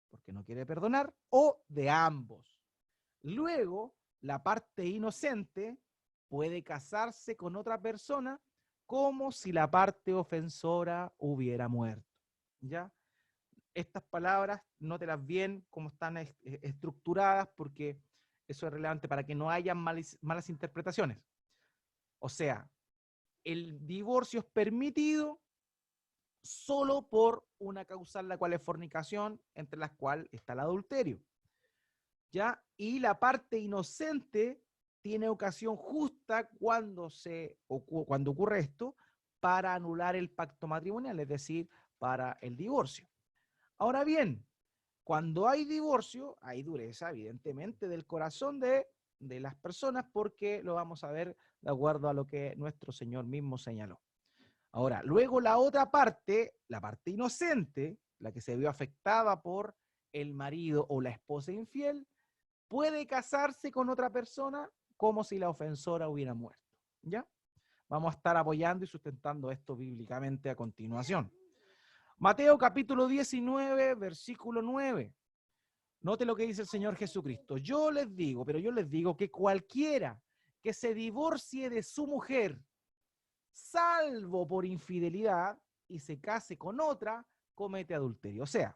porque no quiere perdonar, o de ambos. Luego, la parte inocente puede casarse con otra persona como si la parte ofensora hubiera muerto. ¿Ya? Estas palabras, nótelas bien cómo están estructuradas, porque eso es relevante para que no haya malas interpretaciones. O sea, el divorcio es permitido solo por una causal, la cual es fornicación, entre las cuales está el adulterio. ¿Ya? Y la parte inocente tiene ocasión justa cuando ocurre esto para anular el pacto matrimonial, es decir, para el divorcio. Ahora bien, cuando hay divorcio, hay dureza, evidentemente, del corazón de las personas, porque lo vamos a ver de acuerdo a lo que nuestro Señor mismo señaló. Ahora, luego la otra parte, la parte inocente, la que se vio afectada por el marido o la esposa infiel, puede casarse con otra persona como si la ofensora hubiera muerto. ¿Ya? Vamos a estar apoyando y sustentando esto bíblicamente a continuación. Mateo capítulo 19, versículo 9. Note lo que dice el Señor Jesucristo. Yo les digo que cualquiera que se divorcie de su mujer, salvo por infidelidad, y se case con otra, comete adulterio. O sea,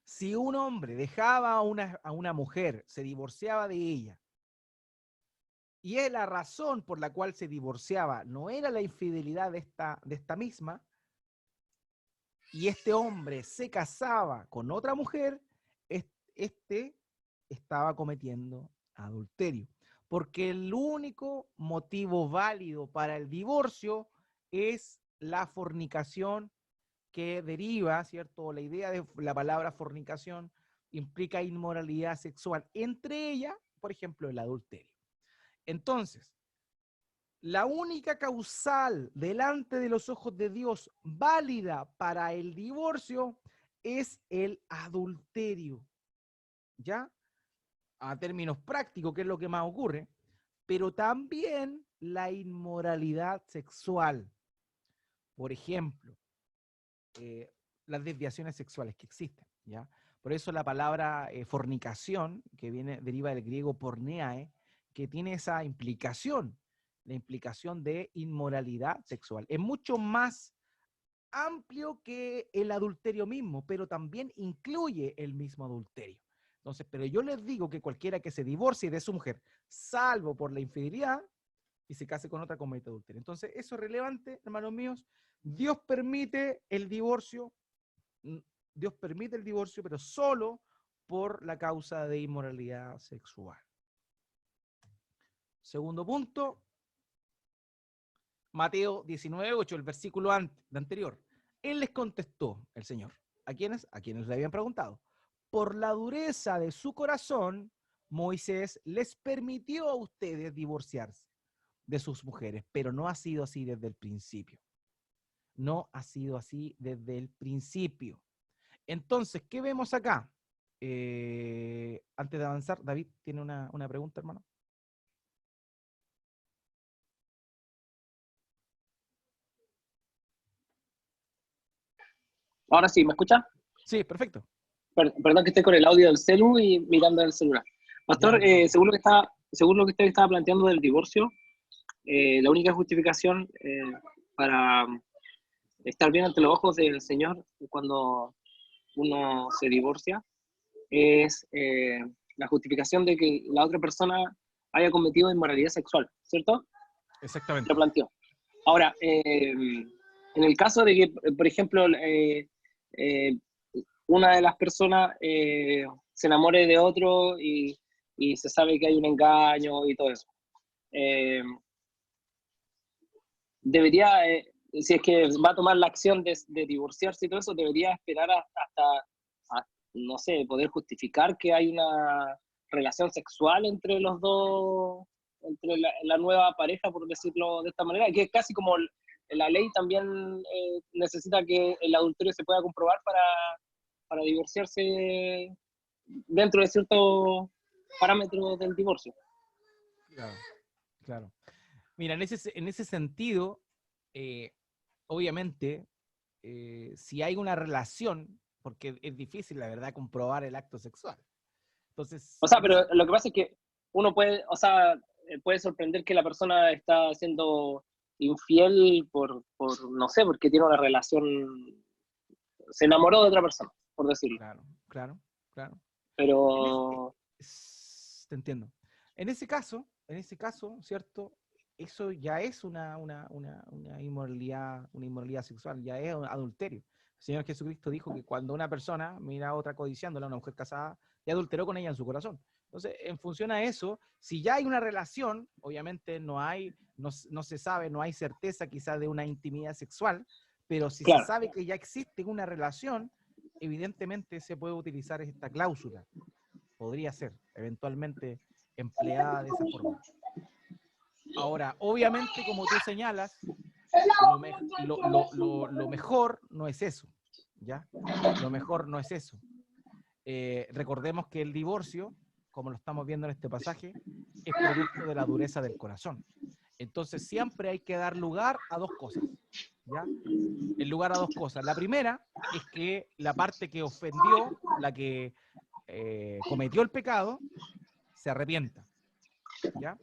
si un hombre dejaba a una mujer, se divorciaba de ella, y es la razón por la cual se divorciaba, no era la infidelidad de esta misma, y este hombre se casaba con otra mujer, este estaba cometiendo adulterio. Porque el único motivo válido para el divorcio es la fornicación que deriva, ¿cierto? La idea de la palabra fornicación implica inmoralidad sexual, entre ellas, por ejemplo, el adulterio. Entonces, la única causal delante de los ojos de Dios válida para el divorcio es el adulterio, ¿ya? A términos prácticos, que es lo que más ocurre, pero también la inmoralidad sexual. Por ejemplo, las desviaciones sexuales que existen, ¿ya? Por eso la palabra fornicación, que deriva del griego porneae, que tiene esa implicación, la implicación de inmoralidad sexual. Es mucho más amplio que el adulterio mismo, pero también incluye el mismo adulterio. Entonces, pero yo les digo que cualquiera que se divorcie de su mujer, salvo por la infidelidad, y se case con otra, comete adulterio. Entonces, eso es relevante, hermanos míos. Dios permite el divorcio, pero solo por la causa de inmoralidad sexual. Segundo punto, Mateo 19:8, el versículo anterior. Él les contestó, el Señor. ¿A quiénes? A quienes le habían preguntado. Por la dureza de su corazón, Moisés les permitió a ustedes divorciarse de sus mujeres, pero no ha sido así desde el principio. No ha sido así desde el principio. Entonces, ¿qué vemos acá? Antes de avanzar, David tiene una pregunta, hermano. Ahora sí, ¿me escucha? Sí, perfecto. Perdón que esté con el audio del celu y mirando el celular. Pastor, según lo que usted estaba planteando del divorcio, la única justificación para estar bien ante los ojos del Señor cuando uno se divorcia es la justificación de que la otra persona haya cometido inmoralidad sexual, ¿cierto? Exactamente. Lo planteó. Ahora, en el caso de que, por ejemplo, una de las personas se enamore de otro y se sabe que hay un engaño y todo eso. Debería, si es que va a tomar la acción de divorciarse y todo eso, debería esperar no sé, poder justificar que hay una relación sexual entre los dos, entre la nueva pareja, por decirlo de esta manera, que es casi como la ley también necesita que el adulterio se pueda comprobar para divorciarse dentro de ciertos parámetros del divorcio. Claro, claro. Mira, en ese sentido, obviamente, si hay una relación, porque es difícil, la verdad, comprobar el acto sexual. Entonces, O sea, pero lo que pasa es que uno puede, o sea, puede sorprender que la persona está siendo infiel no sé, porque tiene una relación, se enamoró de otra persona, por decirlo. claro, claro, claro. En Pero, te entiendo. En ese caso, ¿cierto? Eso ya es una inmoralidad sexual, ya es un adulterio. El Señor Jesucristo dijo que cuando una persona mira a otra codiciándola, una mujer casada, ya adulteró con ella en su corazón. Entonces, en función a eso, si ya hay una relación, obviamente no se sabe, no hay certeza quizás de una intimidad sexual, pero si se claro, sabe que ya existe una relación, evidentemente se puede utilizar esta cláusula. Podría ser eventualmente empleada de esa forma. Ahora, obviamente, como tú señalas, lo mejor no es eso, ¿ya? Lo mejor no es eso. Recordemos que el divorcio, como lo estamos viendo en este pasaje, es producto de la dureza del corazón. Entonces, siempre hay que dar lugar a dos cosas, ¿ya? En lugar a dos cosas. La primera es que la parte que ofendió, la que cometió el pecado, se arrepienta, ¿ya?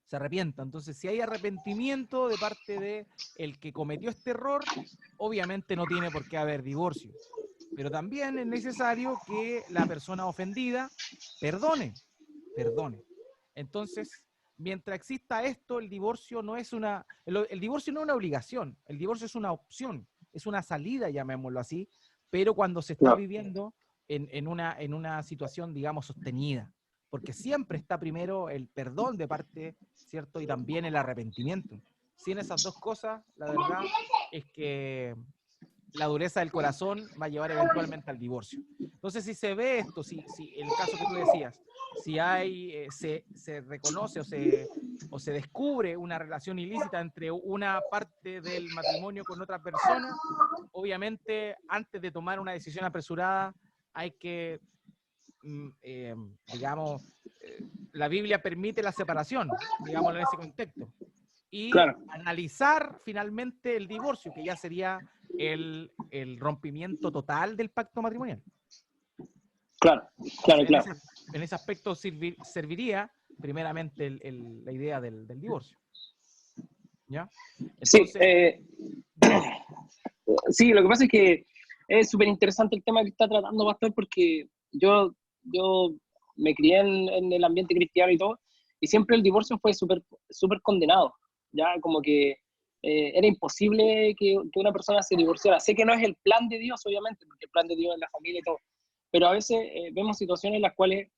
Se arrepienta. Entonces, si hay arrepentimiento de parte de el que cometió este error, obviamente no tiene por qué haber divorcio. Pero también es necesario que la persona ofendida perdone, perdone. Entonces, mientras exista esto, el divorcio no es el divorcio no es una obligación, el divorcio es una opción, es una salida, llamémoslo así, pero cuando se está no, viviendo en una situación, digamos, sostenida, porque siempre está primero el perdón de parte, ¿cierto? Y también el arrepentimiento. Sin esas dos cosas, la verdad es que la dureza del corazón va a llevar eventualmente al divorcio. Entonces, si se ve esto, si el caso que tú decías, si hay, se reconoce o se descubre una relación ilícita entre una parte del matrimonio con otra persona, obviamente, antes de tomar una decisión apresurada, hay que, digamos, la Biblia permite la separación, digámoslo en ese contexto, y claro, analizar finalmente el divorcio, que ya sería el rompimiento total del pacto matrimonial. claro, claro, Entonces, claro. en ese aspecto serviría primeramente la idea del divorcio. ¿Ya? Sí, Entonces, dime. sí, lo que pasa es que es súper interesante el tema que está tratando, Pastor, porque yo me crié en el ambiente cristiano y todo, y siempre el divorcio fue súper condenado, ya como que era imposible que una persona se divorciara. Sé que no es el plan de Dios, obviamente, porque el plan de Dios es la familia y todo, pero a veces vemos situaciones en las cuales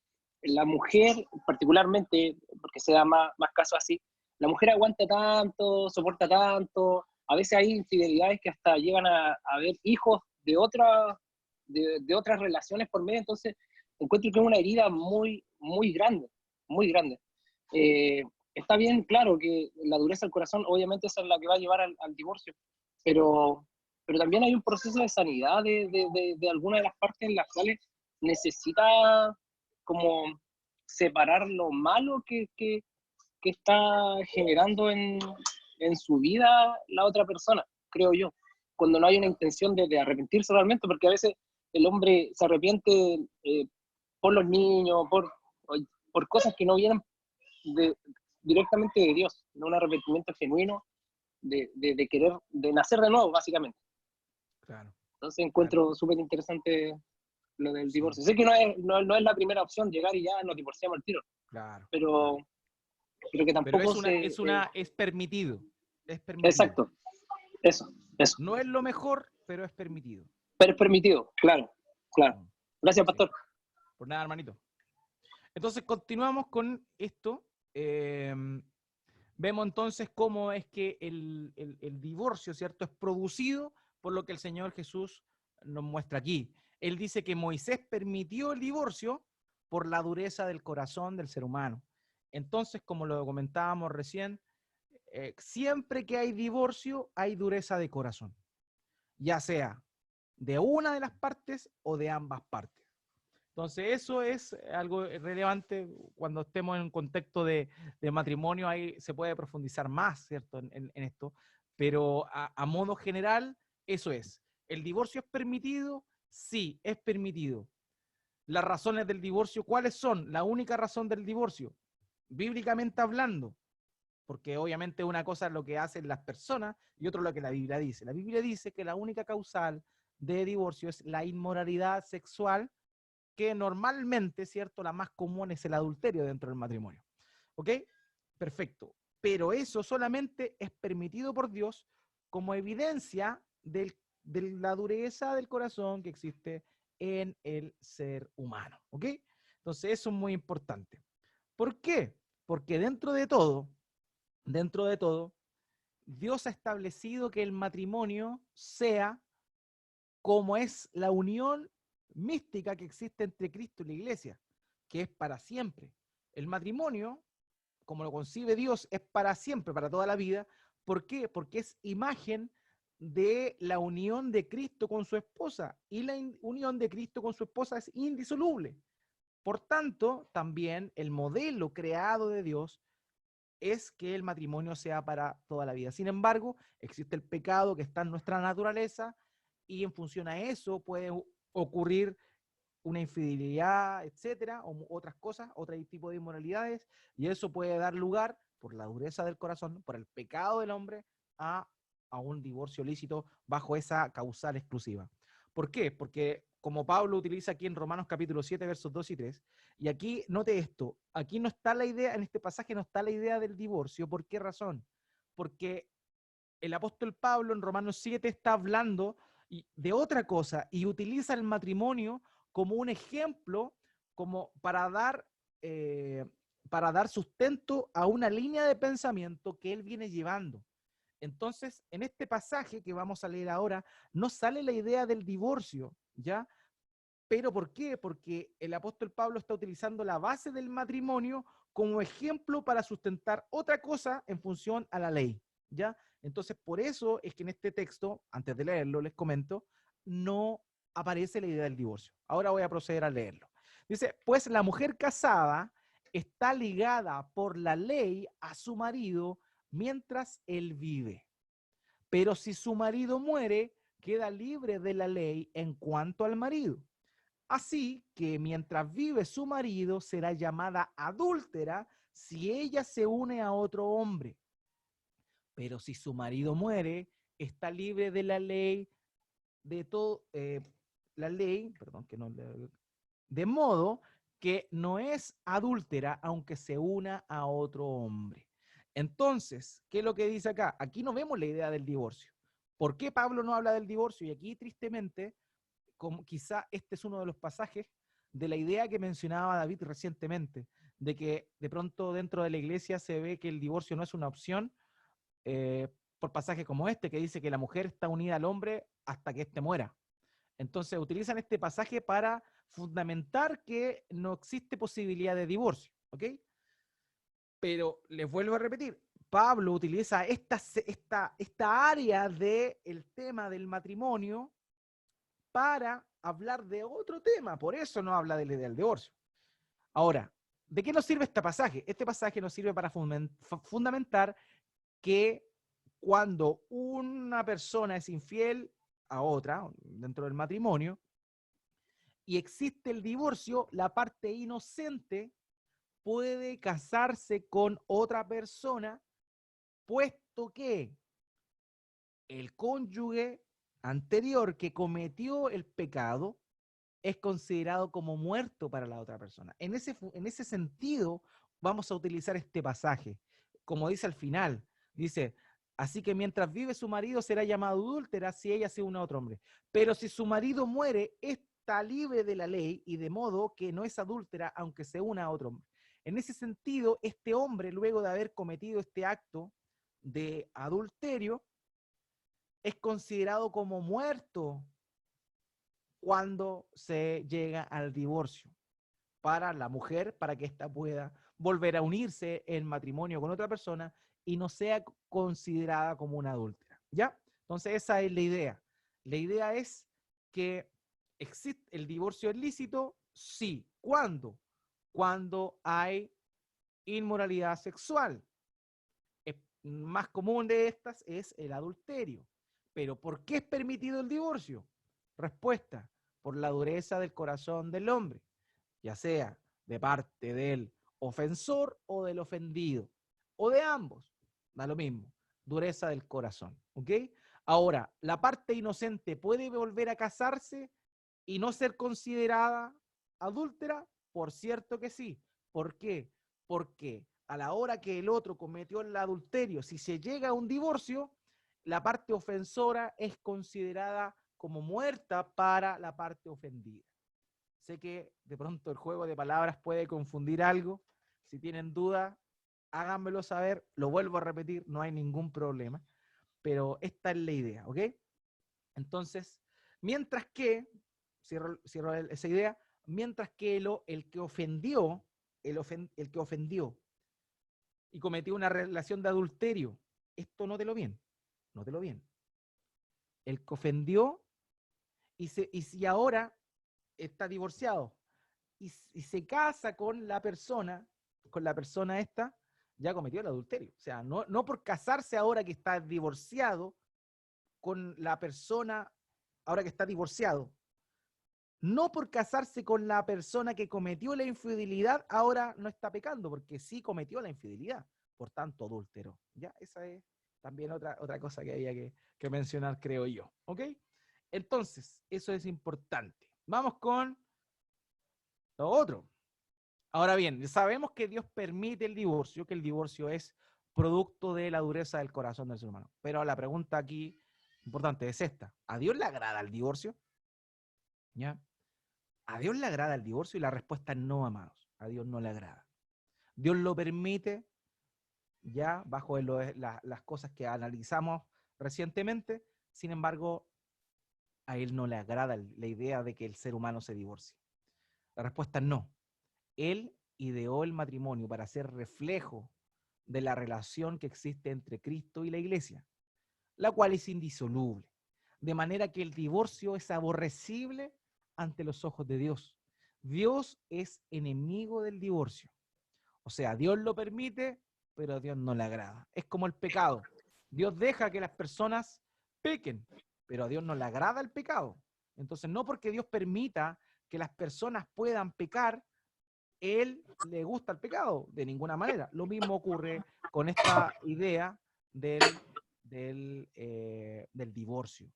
la mujer, particularmente, porque se da más caso así, la mujer aguanta tanto, soporta tanto, a veces hay infidelidades que hasta llegan a haber hijos de otras relaciones por medio, entonces encuentro que es una herida muy grande, muy grande. Eh, Está bien, claro, que la dureza del corazón obviamente esa es la que va a llevar al divorcio, pero, pero también hay un proceso de sanidad de alguna de las partes en las cuales necesita como separar lo malo que está generando en su vida la otra persona, creo yo, cuando no hay una intención de arrepentirse realmente, porque a veces el hombre se arrepiente por los niños, por cosas que no vienen de, directamente de Dios, no un arrepentimiento genuino de querer, de nacer de nuevo, básicamente. Claro, Entonces claro. encuentro súper interesante lo del Sí, divorcio. Sé que no es la primera opción llegar y ya nos divorciamos al tiro, claro, pero, claro. pero que Pero tampoco es permitido. Es permitido. exacto, eso. No es lo mejor, pero es permitido. Pero es permitido, claro, claro. Mm, Gracias, sí. pastor. Por nada, hermanito. Entonces, continuamos con esto. Vemos entonces cómo es que el divorcio, ¿cierto?, es producido por lo que el Señor Jesús nos muestra aquí. Él dice que Moisés permitió el divorcio por la dureza del corazón del ser humano. Entonces, como lo comentábamos recién, siempre que hay divorcio, hay dureza de corazón, ya sea de una de las partes o de ambas partes. Entonces, eso es algo relevante cuando estemos en un contexto de matrimonio, ahí se puede profundizar más, ¿cierto?, en esto, pero a modo general, eso es. ¿El divorcio es permitido? Sí, es permitido. Las razones del divorcio, ¿cuáles son? La única razón del divorcio, bíblicamente hablando, porque obviamente una cosa es lo que hacen las personas y otro lo que la Biblia dice. La Biblia dice que la única causal de divorcio es la inmoralidad sexual, que normalmente, ¿cierto?, la más común es el adulterio dentro del matrimonio. ¿Ok? Perfecto. Pero eso solamente es permitido por Dios como evidencia de la dureza del corazón que existe en el ser humano. ¿Ok? Entonces, eso es muy importante. ¿Por qué? Porque dentro de todo, Dios ha establecido que el matrimonio sea como es la unión mística que existe entre Cristo y la iglesia, que es para siempre. El matrimonio, como lo concibe Dios, es para siempre, para toda la vida. ¿Por qué? Porque es imagen de la unión de Cristo con su esposa, y la unión de Cristo con su esposa es indisoluble. Por tanto, también el modelo creado de Dios es que el matrimonio sea para toda la vida. Sin embargo, existe el pecado que está en nuestra naturaleza y en función a eso puede ocurrir una infidelidad, etcétera, o otras cosas, otro tipo de inmoralidades, y eso puede dar lugar, por la dureza del corazón, por el pecado del hombre, a, a un divorcio lícito bajo esa causal exclusiva. ¿Por qué? Porque como Pablo utiliza aquí en Romanos capítulo 7, versos 2 y 3, y aquí, note esto, aquí no está la idea, en este pasaje no está la idea del divorcio. ¿Por qué razón? Porque el apóstol Pablo en Romanos 7 está hablando de otra cosa y utiliza el matrimonio como un ejemplo, como para dar sustento a una línea de pensamiento que él viene llevando. Entonces, en este pasaje que vamos a leer ahora, no sale la idea del divorcio, ¿ya? ¿Pero por qué? Porque el apóstol Pablo está utilizando la base del matrimonio como ejemplo para sustentar otra cosa en función a la ley, ¿ya? Entonces, por eso es que en este texto, antes de leerlo, les comento, no aparece la idea del divorcio. Ahora voy a proceder a leerlo. Dice, pues la mujer casada está ligada por la ley a su marido mientras él vive. Pero si su marido muere, queda libre de la ley en cuanto al marido. Así que mientras vive su marido, será llamada adúltera si ella se une a otro hombre. Pero si su marido muere, está libre de la ley de todo, la ley, perdón, que no, de modo que no es adúltera aunque se una a otro hombre. Entonces, ¿qué es lo que dice acá? Aquí no vemos la idea del divorcio. ¿Por qué Pablo no habla del divorcio? Y aquí, tristemente, como quizá este es uno de los pasajes de la idea que mencionaba David recientemente, de que de pronto dentro de la iglesia se ve que el divorcio no es una opción, por pasajes como este, que dice que la mujer está unida al hombre hasta que éste muera. Entonces utilizan este pasaje para fundamentar que no existe posibilidad de divorcio, ¿ok? Pero les vuelvo a repetir, Pablo utiliza esta área del tema del matrimonio para hablar de otro tema, por eso no habla de la idea del divorcio. Ahora, ¿de qué nos sirve este pasaje? Este pasaje nos sirve para fundamentar que cuando una persona es infiel a otra, dentro del matrimonio, y existe el divorcio, la parte inocente puede casarse con otra persona, puesto que el cónyuge anterior que cometió el pecado es considerado como muerto para la otra persona. En ese sentido, vamos a utilizar este pasaje. Como dice al final, dice, Así que mientras vive su marido será llamada adúltera si ella se une a otro hombre. Pero si su marido muere, está libre de la ley y de modo que no es adúltera aunque se una a otro hombre. En ese sentido, este hombre, luego de haber cometido este acto de adulterio, es considerado como muerto cuando se llega al divorcio para la mujer, para que ésta pueda volver a unirse en matrimonio con otra persona y no sea considerada como una adúltera, ¿ya? Entonces esa es la idea. La idea es que existe el divorcio ilícito, sí. ¿Cuándo? Cuando hay inmoralidad sexual. El más común de estas es el adulterio. Pero ¿por qué es permitido el divorcio? Respuesta, por la dureza del corazón del hombre, ya sea de parte del ofensor o del ofendido, o de ambos, da lo mismo, dureza del corazón, ¿ok? Ahora, la parte inocente puede volver a casarse y no ser considerada adúltera, por cierto que sí. ¿Por qué? Porque a la hora que el otro cometió el adulterio, si se llega a un divorcio, la parte ofensora es considerada como muerta para la parte ofendida. Sé que de pronto el juego de palabras puede confundir algo. Si tienen duda, háganmelo saber. Lo vuelvo a repetir, no hay ningún problema. Pero esta es la idea, ¿ok? Entonces, mientras que, cierro esa idea, mientras que el que ofendió, el que ofendió y cometió una relación de adulterio, esto nótelo bien, nótelo bien. El que ofendió y si ahora está divorciado y se casa con la persona esta, ya cometió el adulterio. O sea, no por casarse ahora que está divorciado con la persona, ahora que está divorciado, no por casarse con la persona que cometió la infidelidad, ahora no está pecando, porque sí cometió la infidelidad, por tanto adúltero. Ya, esa es también otra cosa que había que mencionar, creo yo. ¿Ok? Entonces, eso es importante. Vamos con lo otro. Ahora bien, sabemos que Dios permite el divorcio, que el divorcio es producto de la dureza del corazón del ser humano. Pero la pregunta aquí importante es esta. ¿A Dios le agrada el divorcio? ¿Ya? ¿A Dios le agrada el divorcio? Y la respuesta es no, amados. A Dios no le agrada. Dios lo permite, ya, bajo las cosas que analizamos recientemente. Sin embargo, a Él no le agrada la idea de que el ser humano se divorcie. La respuesta es no. Él ideó el matrimonio para ser reflejo de la relación que existe entre Cristo y la iglesia, la cual es indisoluble. De manera que el divorcio es aborrecible ante los ojos de Dios. Dios es enemigo del divorcio. O sea, Dios lo permite, pero a Dios no le agrada. Es como el pecado. Dios deja que las personas pequen, pero a Dios no le agrada el pecado. Entonces, no porque Dios permita que las personas puedan pecar, Él le gusta el pecado, de ninguna manera. Lo mismo ocurre con esta idea del divorcio.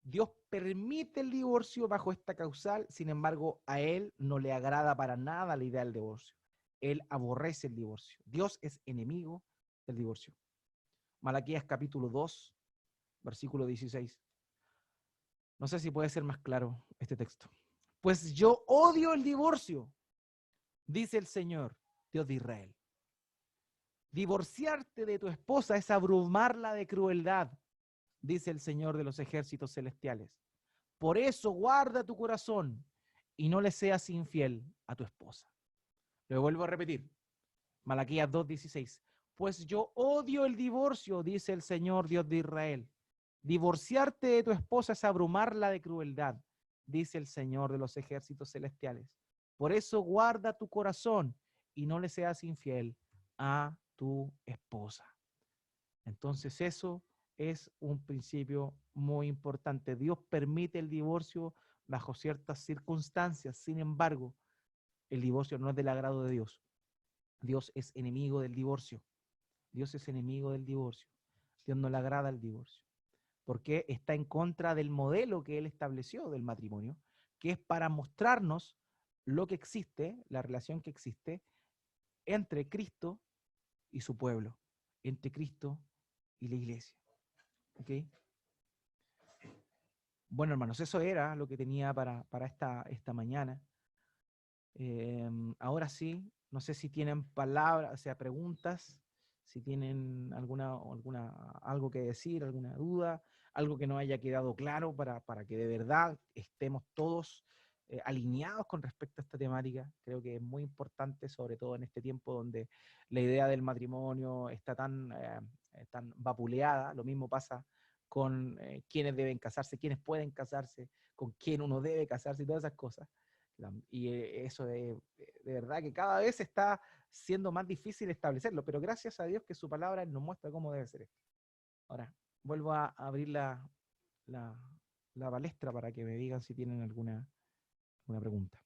Dios permite el divorcio bajo esta causal, sin embargo, a Él no le agrada para nada la idea del divorcio. Él aborrece el divorcio. Dios es enemigo del divorcio. Malaquías capítulo 2, versículo 16. No sé si puede ser más claro este texto. Pues yo odio el divorcio, dice el Señor, Dios de Israel. Divorciarte de tu esposa es abrumarla de crueldad, dice el Señor de los ejércitos celestiales. Por eso guarda tu corazón y no le seas infiel a tu esposa. Lo vuelvo a repetir. Malaquías 2:16. Pues yo odio el divorcio, dice el Señor Dios de Israel. Divorciarte de tu esposa es abrumarla de crueldad, dice el Señor de los ejércitos celestiales. Por eso guarda tu corazón y no le seas infiel a tu esposa. Entonces eso es un principio muy importante. Dios permite el divorcio bajo ciertas circunstancias. Sin embargo, el divorcio no es del agrado de Dios. Dios es enemigo del divorcio. Dios es enemigo del divorcio. Dios no le agrada el divorcio. Porque está en contra del modelo que Él estableció del matrimonio, que es para mostrarnos lo que existe, la relación que existe entre Cristo y su pueblo, entre Cristo y la iglesia. ¿Ok? Bueno, hermanos, eso era lo que tenía para esta mañana. Ahora sí, no sé si tienen palabras, o sea, preguntas, si tienen algo que decir, alguna duda, algo que no haya quedado claro para que de verdad estemos todos alineados con respecto a esta temática. Creo que es muy importante, sobre todo en este tiempo donde la idea del matrimonio está tan vapuleada. Lo mismo pasa con quiénes deben casarse, quiénes pueden casarse, con quién uno debe casarse y todas esas cosas. Y eso de verdad que cada vez está siendo más difícil establecerlo, pero gracias a Dios que su palabra nos muestra cómo debe ser esto. Ahora, vuelvo a abrir la palestra para que me digan si tienen alguna pregunta.